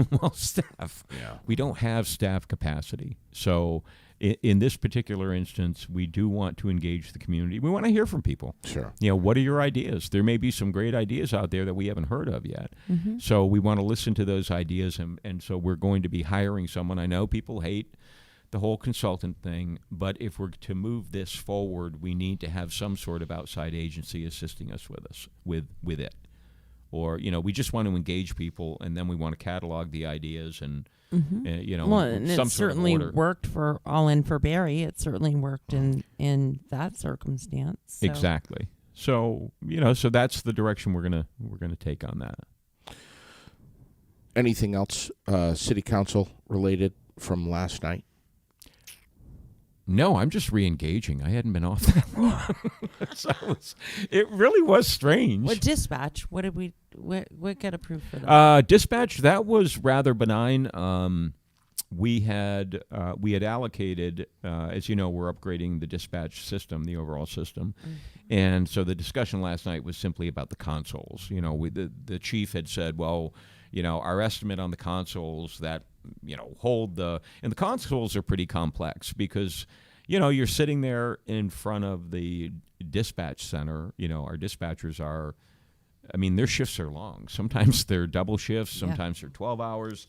Yeah. We don't have staff capacity. So in this particular instance, we do want to engage the community. We want to hear from people. Sure. What are your ideas? There may be some great ideas out there that we haven't heard of yet. So we want to listen to those ideas, and so we're going to be hiring someone. I know people hate the whole consultant thing, but if we're to move this forward, we need to have some sort of outside agency assisting us with it. Or, we just want to engage people, and then we want to catalog the ideas and, Well, and some it sort of certainly order. worked for All In for Barry. It certainly worked in that circumstance. So. Exactly. So, so that's the direction we're gonna take on that. Anything else city council related from last night? No, I'm just re-engaging. I hadn't been off that long. So it really was strange. What dispatch? What got approved for that? Dispatch, that was rather benign. We had allocated, as you know, we're upgrading the dispatch system, the overall system, and so the discussion last night was simply about the consoles. The chief had said, well, our estimate on the consoles that hold and the consoles are pretty complex because you're sitting there in front of the dispatch center. Our dispatchers are, their shifts are long. Sometimes they're double shifts, sometimes they're 12 hours.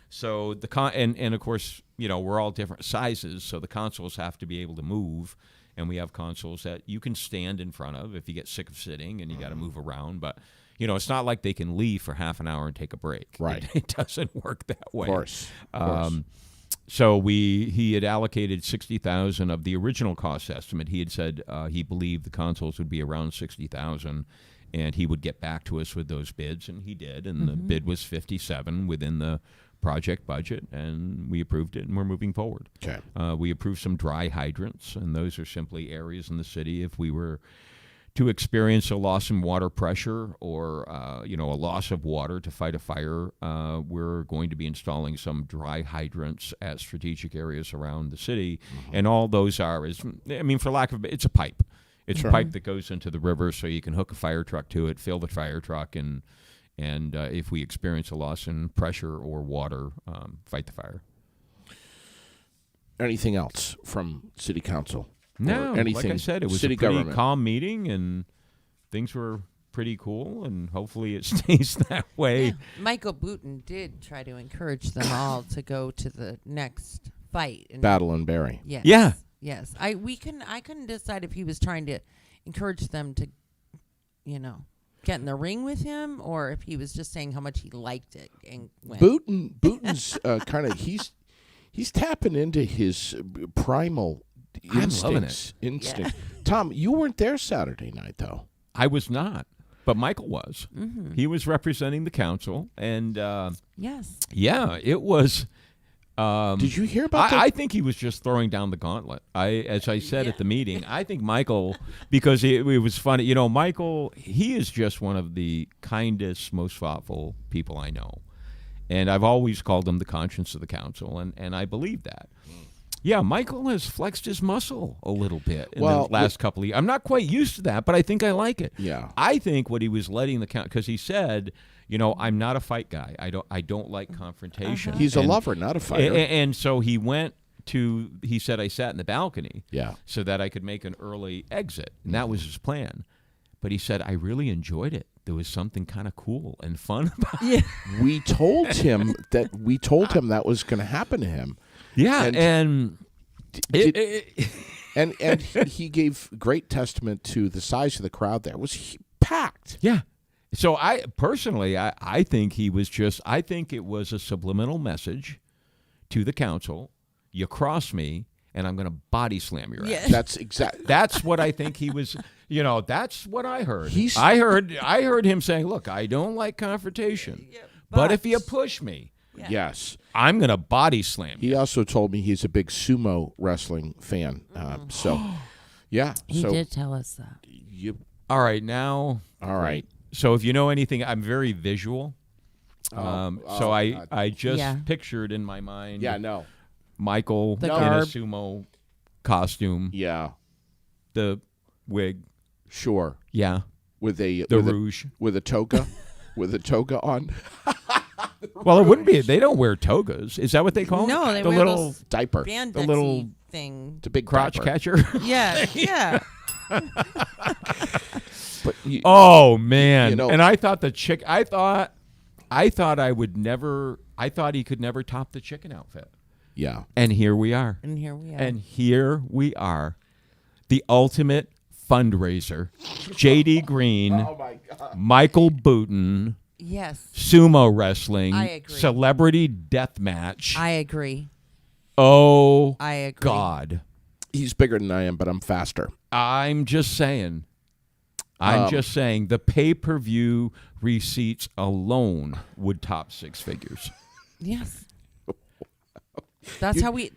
So and of course, we're all different sizes, so the consoles have to be able to move, and we have consoles that you can stand in front of if you get sick of sitting and you got to move around, but it's not like they can leave for half an hour and take a break. Right. It doesn't work that way. Of course. So he had allocated $60,000 of the original cost estimate. He had said he believed the consoles would be around $60,000, and he would get back to us with those bids, and he did. And the bid was $57,000 within the project budget, and we approved it, and we're moving forward. Okay. We approved some dry hydrants, and those are simply areas in the city if we were to experience a loss in water pressure or a loss of water to fight a fire, we're going to be installing some dry hydrants at strategic areas around the city. And all those for lack of, it's a pipe. It's a pipe that goes into the river, so you can hook a fire truck to it, fill the fire truck, and if we experience a loss in pressure or water, fight the fire. Anything else from city council? No, anything like I said, it was city a pretty government. calm meeting, and things were pretty cool, and hopefully it stays that way. Yeah. Michael Booten did try to encourage them all to go to the next fight. And Battle and Berry. Yes. Yeah. Yes. I couldn't decide if he was trying to encourage them to, get in the ring with him, or if he was just saying how much he liked it and went. Booten's kind of he's tapping into his primal I'm loving instincts. Instinct. Tom, you weren't there Saturday night though. I was not, but Michael was. Mm-hmm. He was representing the council, and Yes. yeah, it was. Did you hear about that? I think he was just throwing down the gauntlet. As I said at the meeting, I think Michael, because it was funny. Michael, he is just one of the kindest, most thoughtful people I know, and I've always called him the conscience of the council, and I believe that. Yeah, Michael has flexed his muscle a little bit in the last couple of years. I'm not quite used to that, but I think I like it. Yeah. I think what he was letting the count, because he said, I'm not a fight guy. I don't like confrontation. He's a lover, not a fighter. And so he went to. He said, I sat in the balcony, Yeah. so that I could make an early exit, and that was his plan. But he said, I really enjoyed it. There was something kind of cool and fun about it. We told him that was going to happen to him. Yeah, And and he gave great testament to the size of the crowd there. It was packed. yeah. So I personally, I think he was I think it was a subliminal message to the council. You cross me, and I'm going to body slam your ass. That's exactly. That's what I think he was. That's what I heard. He's- I heard him saying, "Look, I don't like confrontation, but if you push me, Yes. I'm going to body slam you." He also told me he's a big sumo wrestling fan. So, yeah. He so did tell us that. you. All right, now. All right. So if you know anything, I'm very visual. So I just Yeah. pictured in my mind. Yeah. No. Michael The in a garb. sumo costume, Yeah. the wig, Sure. yeah, With a the with a, rouge. with a toga, with a toga on. Well, it wouldn't be. They don't wear togas. Is that what they call No, it? they the wear little those Diaper. bandexy the little thing. It's a big crotch diaper. catcher. Yeah. Yeah. But you, Oh man! know- And I thought the chick. I thought I would never. I thought he could never top the chicken outfit. yeah. And here we are. And here we are. And here we are, the ultimate fundraiser. J.D. Green, my God. Michael Booten, yes. sumo wrestling, I agree. celebrity death match. I agree. Oh I agree. God! He's bigger than I am, but I'm faster. I'm just saying. Just saying. The pay-per-view receipts alone would top six figures. Yes. That's how we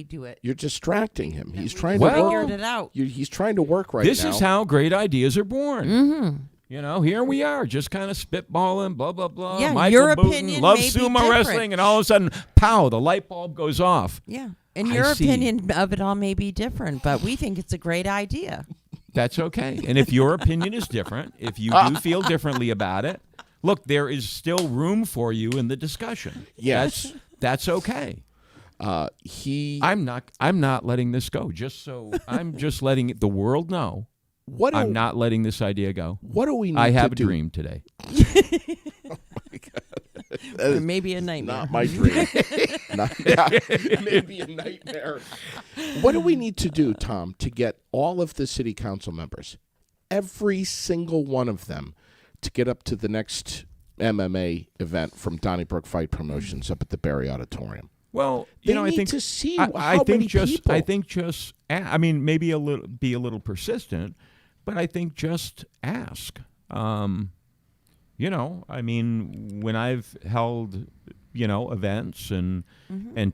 do it. You're distracting him. He's trying Well- to work. Figured it out. He's trying to work right This now. is how great ideas are born. Mm-hmm. Here we are, just kind of spitballing, blah, blah, blah. Yeah, Michael your Booten opinion loves may be sumo different. wrestling, and all of a sudden, pow, the light bulb goes off. Yeah. And I your see. opinion of it all may be different, but we think it's a great idea. That's okay. And if your opinion is different, if you do feel differently about it, look, there is still room for you in the discussion. Yes. That's okay. He. I'm not letting this go. I'm just letting the world know What I'm not letting this idea go. What do we need I have to a do? dream today. Or maybe a nightmare. Not my dream. It may be a nightmare. What do we need to do, Tom, to get all of the city council members, every single one of them, to get up to the next MMA event from Donnybrook Fight Promotions up at the Barry Auditorium? Well, They I need think to see I how think many just people. I think just I mean maybe be a little persistent, but I think just ask. I mean, when I've held events and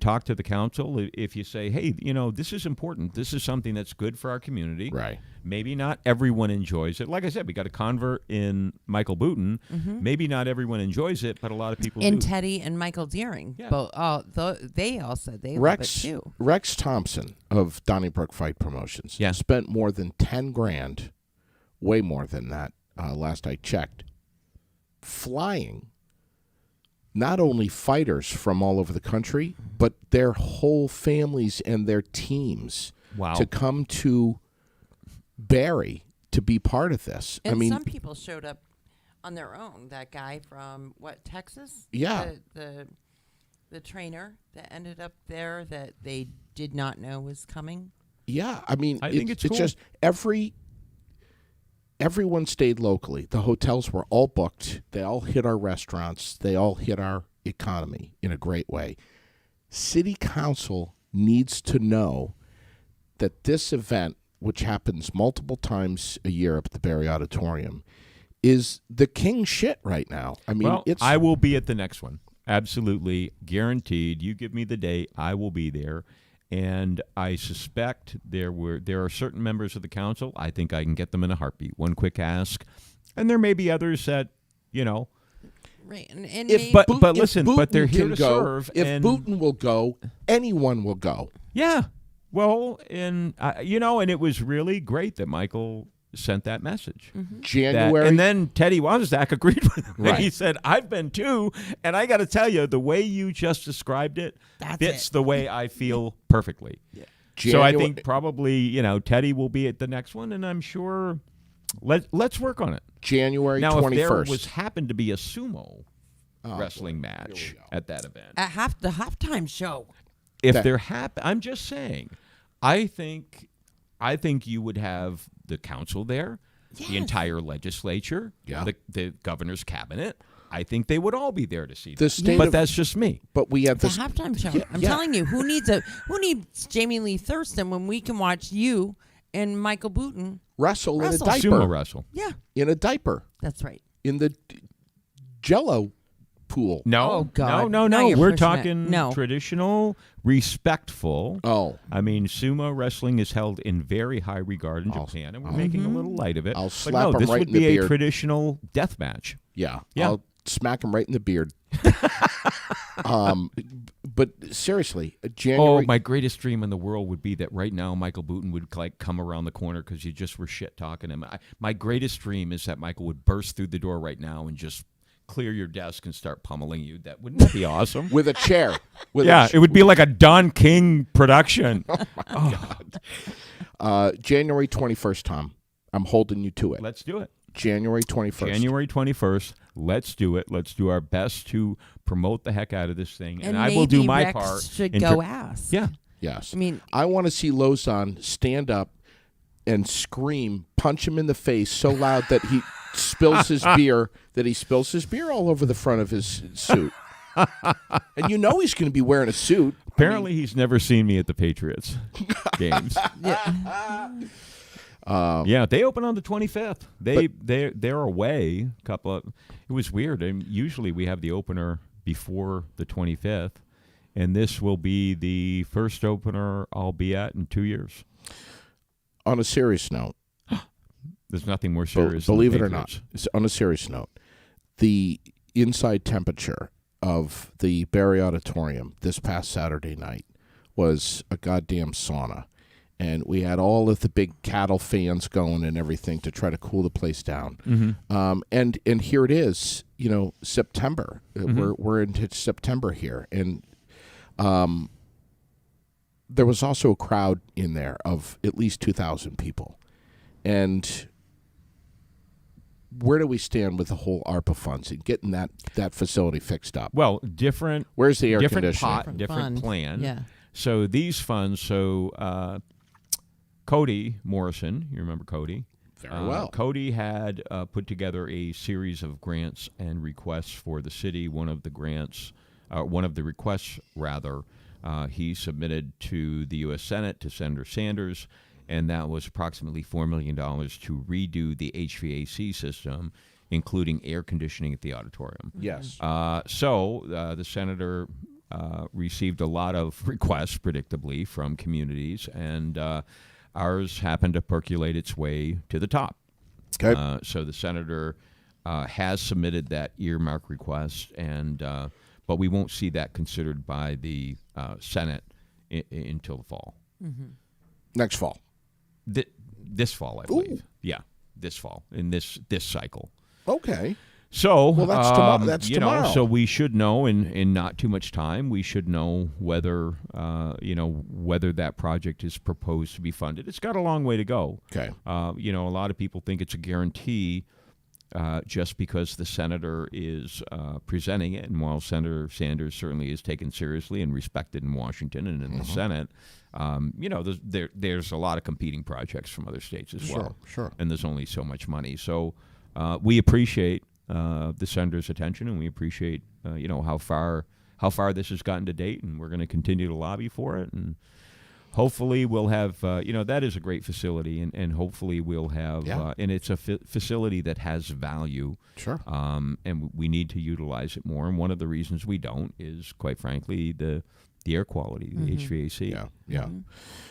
talked to the council, if you say, hey, this is important, this is something that's good for our community. Right. Maybe not everyone enjoys it. Like I said, we got a convert in Michael Booten. Maybe not everyone enjoys it, but a lot of people And do. Teddy and Michael Deering. Yeah. They all said they love it too. Rex Thompson of Donnybrook Fight Promotions Yeah. spent more than 10 grand, way more than that, last I checked, flying not only fighters from all over the country, but their whole families and their teams Wow. to come to Barry to be part of this. And I mean, some people showed up on their own. That guy from Texas? Yeah. The trainer that ended up there that they did not know was coming. yeah, I mean, I think it's cool. just everyone stayed locally. The hotels were all booked. They all hit our restaurants. They all hit our economy in a great way. City Council needs to know that this event, which happens multiple times a year up at the Barry Auditorium, is the king shit right now. I mean, Well, it's I will be at the next one. Absolutely guaranteed. You give me the date, I will be there. And I suspect there are certain members of the council. I think I can get them in a heartbeat. One quick ask, and there may be others that, Right. And if But Boot- but if listen, but they're Booten here can to go, serve. If and Booten will go, anyone will go. yeah, well, and and it was really great that Michael sent that message. January. And then Teddy Wozniak agreed with him. Right. He said, "I've been too," and I got to tell you, the way you just described it That's fits it. the way I feel perfectly. So I January- think probably Teddy will be at the next one, and I'm sure let's work on it. January Now, if there 21st. happened to be a sumo Oh, wrestling boy. match Here we go. at that event, at the halftime show. if That- there I'm just saying, I think you would have the council there, the entire legislature, Yeah. the governor's cabinet. I think they would all be there to see The that. state But of- that's just me. But we have The this. halftime show. Yeah, I'm yeah. telling you, who needs Jamie Lee Thurston when we can watch you and Michael Booten? Wrestle in a Wrestle. diaper. Sumo wrestle. Yeah, In a diaper. that's right. In the Jello pool. No, Oh, God. no. Now you're We're pushing it. talking No. traditional, respectful. Oh. I mean, sumo wrestling is held in very high regard in I'll- Japan, and we're making a little light of it. I'll But slap no, 'em this right would in the be a beard. traditional death match. Yeah. Yeah. I'll smack him right in the beard. But seriously, Oh, January. my greatest dream in the world would be that right now Michael Booten would come around the corner because you just were shit talking him. My greatest dream is that Michael would burst through the door right now and just clear your desk and start pummeling you. Wouldn't that be awesome? with a chair. With Yeah, a it would be like a Don King production. January 21st, Tom. I'm holding you to it. Let's do it. January 21st. January 21st. Let's do it. Let's do our best to promote the heck out of this thing. And I maybe will do my Rex part. should in go ask. Yeah. Yes. I mean, I want to see Lozon stand up and scream, punch him in the face so loud that he spills his beer, all over the front of his suit. And you know he's going to be wearing a suit. Apparently, he's never seen me at the Patriots games. Yeah, they open on the 25th. They're away. It was weird. And usually we have the opener before the 25th, and this will be the first opener I'll be at in 2 years. On a serious note, There's nothing more serious. believe than it the or not, Patriots. on a serious note, the inside temperature of the Barry Auditorium this past Saturday night was a goddamn sauna. And we had all of the big cattle fans going and everything to try to cool the place down. Mm-hmm. And here it is, September. We're into September here, and there was also a crowd in there of at least 2,000 people. And where do we stand with the whole ARPA funds and getting that facility fixed up? Well, different Where's the air different conditioning? pot, different fund. plan. Yeah. So these funds. Cody Morrison, you remember Cody? Very well. Cody had put together a series of grants and requests for the city. One of the requests, he submitted to the U.S. Senate, to Senator Sanders, and that was approximately $4 million to redo the HVAC system, including air conditioning at the auditorium. Yes. So the senator received a lot of requests, predictably, from communities, and ours happened to percolate its way to the top. Okay. So the senator has submitted that earmark request, and but we won't see that considered by the Senate until the fall. Next fall. This fall, I believe. Yeah, this fall, in this cycle. Okay. So, Well, that's tomorrow. That's you tomorrow. know, so we should know in not too much time. We should know whether whether that project is proposed to be funded. It's got a long way to go. Okay. You know, a lot of people think it's a guarantee just because the senator is presenting it, and while Senator Sanders certainly is taken seriously and respected in Washington and in the Senate, you know, there's a lot of competing projects from other states as well. Sure. And there's only so much money. So we appreciate the senator's attention, and we appreciate you know how far this has gotten to date, and we're going to continue to lobby for it, and hopefully we'll have you know, that is a great facility, and hopefully we'll have and it's a facility that has value. Sure. And we need to utilize it more, and one of the reasons we don't is, quite frankly, the air quality, the HVAC. Yeah.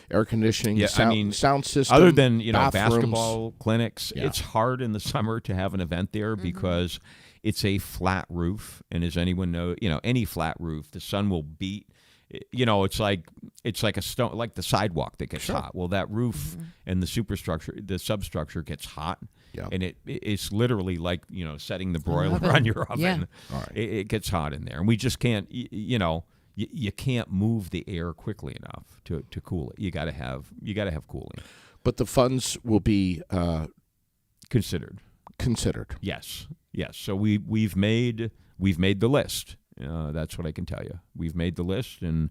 Air conditioning, Yeah, sound, I mean, sound system. Other than, you know, bathrooms. basketball clinics, Yeah. it's hard in the summer to have an event there because it's a flat roof, and as anyone know, you know, any flat roof, the sun will beat. You know, it's like a stone, like the sidewalk that gets hot. Well, that roof and the substructure gets hot, and it's literally like, you know, setting the broiler on your oven. Yeah. All right. It gets hot in there, and we just can't. You know, you can't move the air quickly enough to cool it. You got to have cooling. But the funds will be Considered. Yes. So we've made the list. That's what I can tell you. We've made the list, and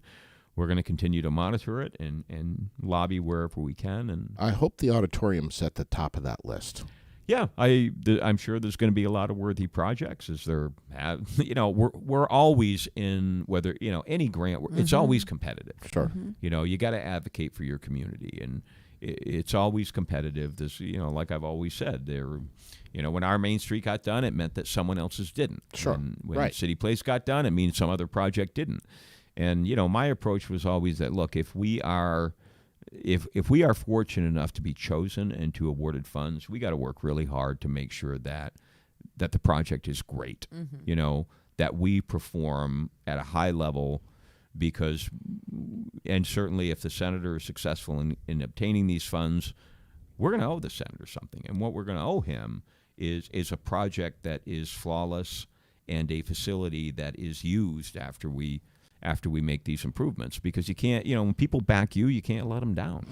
we're going to continue to monitor it and lobby wherever we can. And I hope the auditorium's at the top of that list. yeah, I'm sure there's going to be a lot of worthy projects. As there have, you know, we're always in, whether, you know, any grant, it's always competitive. Sure. You know, you got to advocate for your community, and it's always competitive. This, you know, like I've always said, you know, when our Main Street got done, it meant that someone else's didn't. Sure. And when Right. City Place got done, it means some other project didn't. And, you know, my approach was always that, look, if we are fortunate enough to be chosen and to awarded funds, we got to work really hard to make sure that the project is great. You know, that we perform at a high level, because, and certainly if the senator is successful in obtaining these funds, we're going to owe the senator something. And what we're going to owe him is a project that is flawless and a facility that is used after we make these improvements, because you can't, you know, when people back you can't let them down.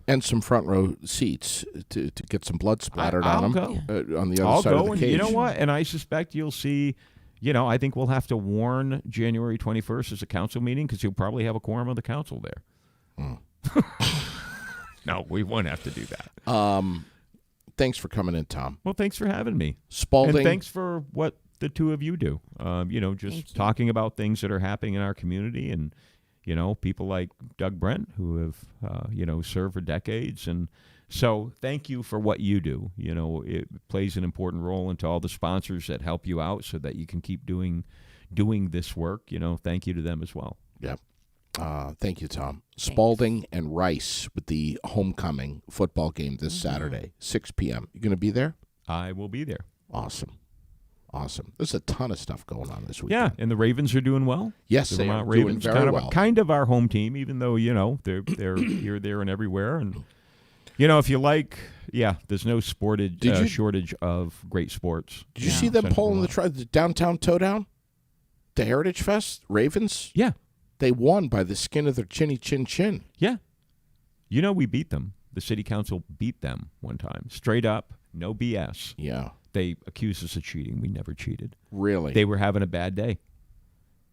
And some front row seats to get some blood splattered I'll on go. them on the other I'll side go, of the and cage. you know what? And I suspect you'll see, you know, I think we'll have to warn January 21st as a council meeting, because you'll probably have a quorum of the council there. No, we won't have to do that. Thanks for coming in, Tom. Well, thanks for having me. Spalding. And thanks for what the two of you do. You know, Thank you. just talking about things that are happening in our community, and, you know, people like Doug Brent who have, you know, served for decades. And so thank you for what you do. You know, it plays an important role into all the sponsors that help you out so that you can keep doing this work. You know, thank you to them as well. Yep. Thank you, Tom. Spalding and Rice with the homecoming football game this Saturday, 6 p.m. You going to be there? I will be there. Awesome. There's a ton of stuff going on this week. Yeah, and the Ravens are doing well. Yes, The they are Vermont doing Ravens, very well. kind of our home team, even though, you know, they're here, there, and everywhere. And, you know, if you like, there's no shortage of great sports. Did you see them Central pulling Vermont. the downtown Toedown? The Heritage Fest? Ravens? Yeah. They won by the skin of their chinny chin. Yeah. You know, we beat them. The city council beat them one time. Straight up, no BS. Yeah. They accused us of cheating. We never cheated. Really? They were having a bad day.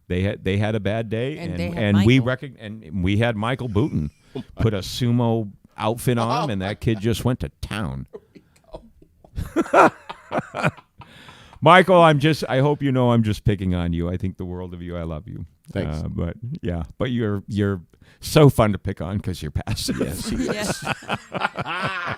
They had a bad day, And they had and we Michael. and we had Michael Booten put a sumo outfit on him, and that kid just went to town. Michael, I hope you know I'm just picking on you. I think the world of you. I love you. Thanks. But you're so fun to pick on because you're passive. Yes, he is. Yeah.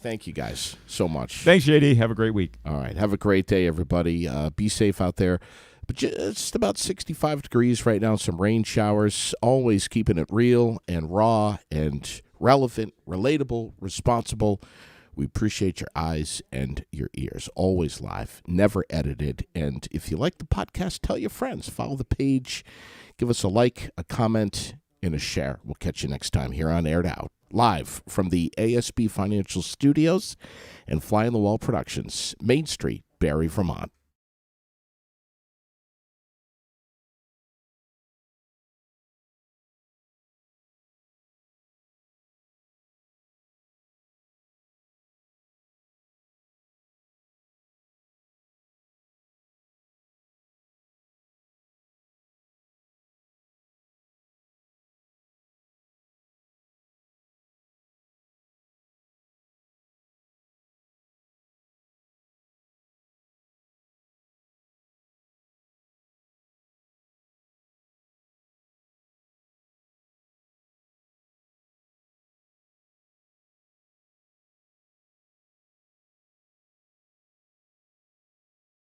Thank you guys so much. Thanks, JD. Have a great week. All right. Have a great day, everybody. Be safe out there. But just about 65 degrees right now. Some rain showers. Always keeping it real and raw and relevant, relatable, responsible. We appreciate your eyes and your ears. Always live, never edited. And if you like the podcast, tell your friends. Follow the page. Give us a like, a comment, and a share. We'll catch you next time here on Aired Out. Live from the ASB Financial Studios and Fly on the Wall Productions, Main Street, Barrie, Vermont.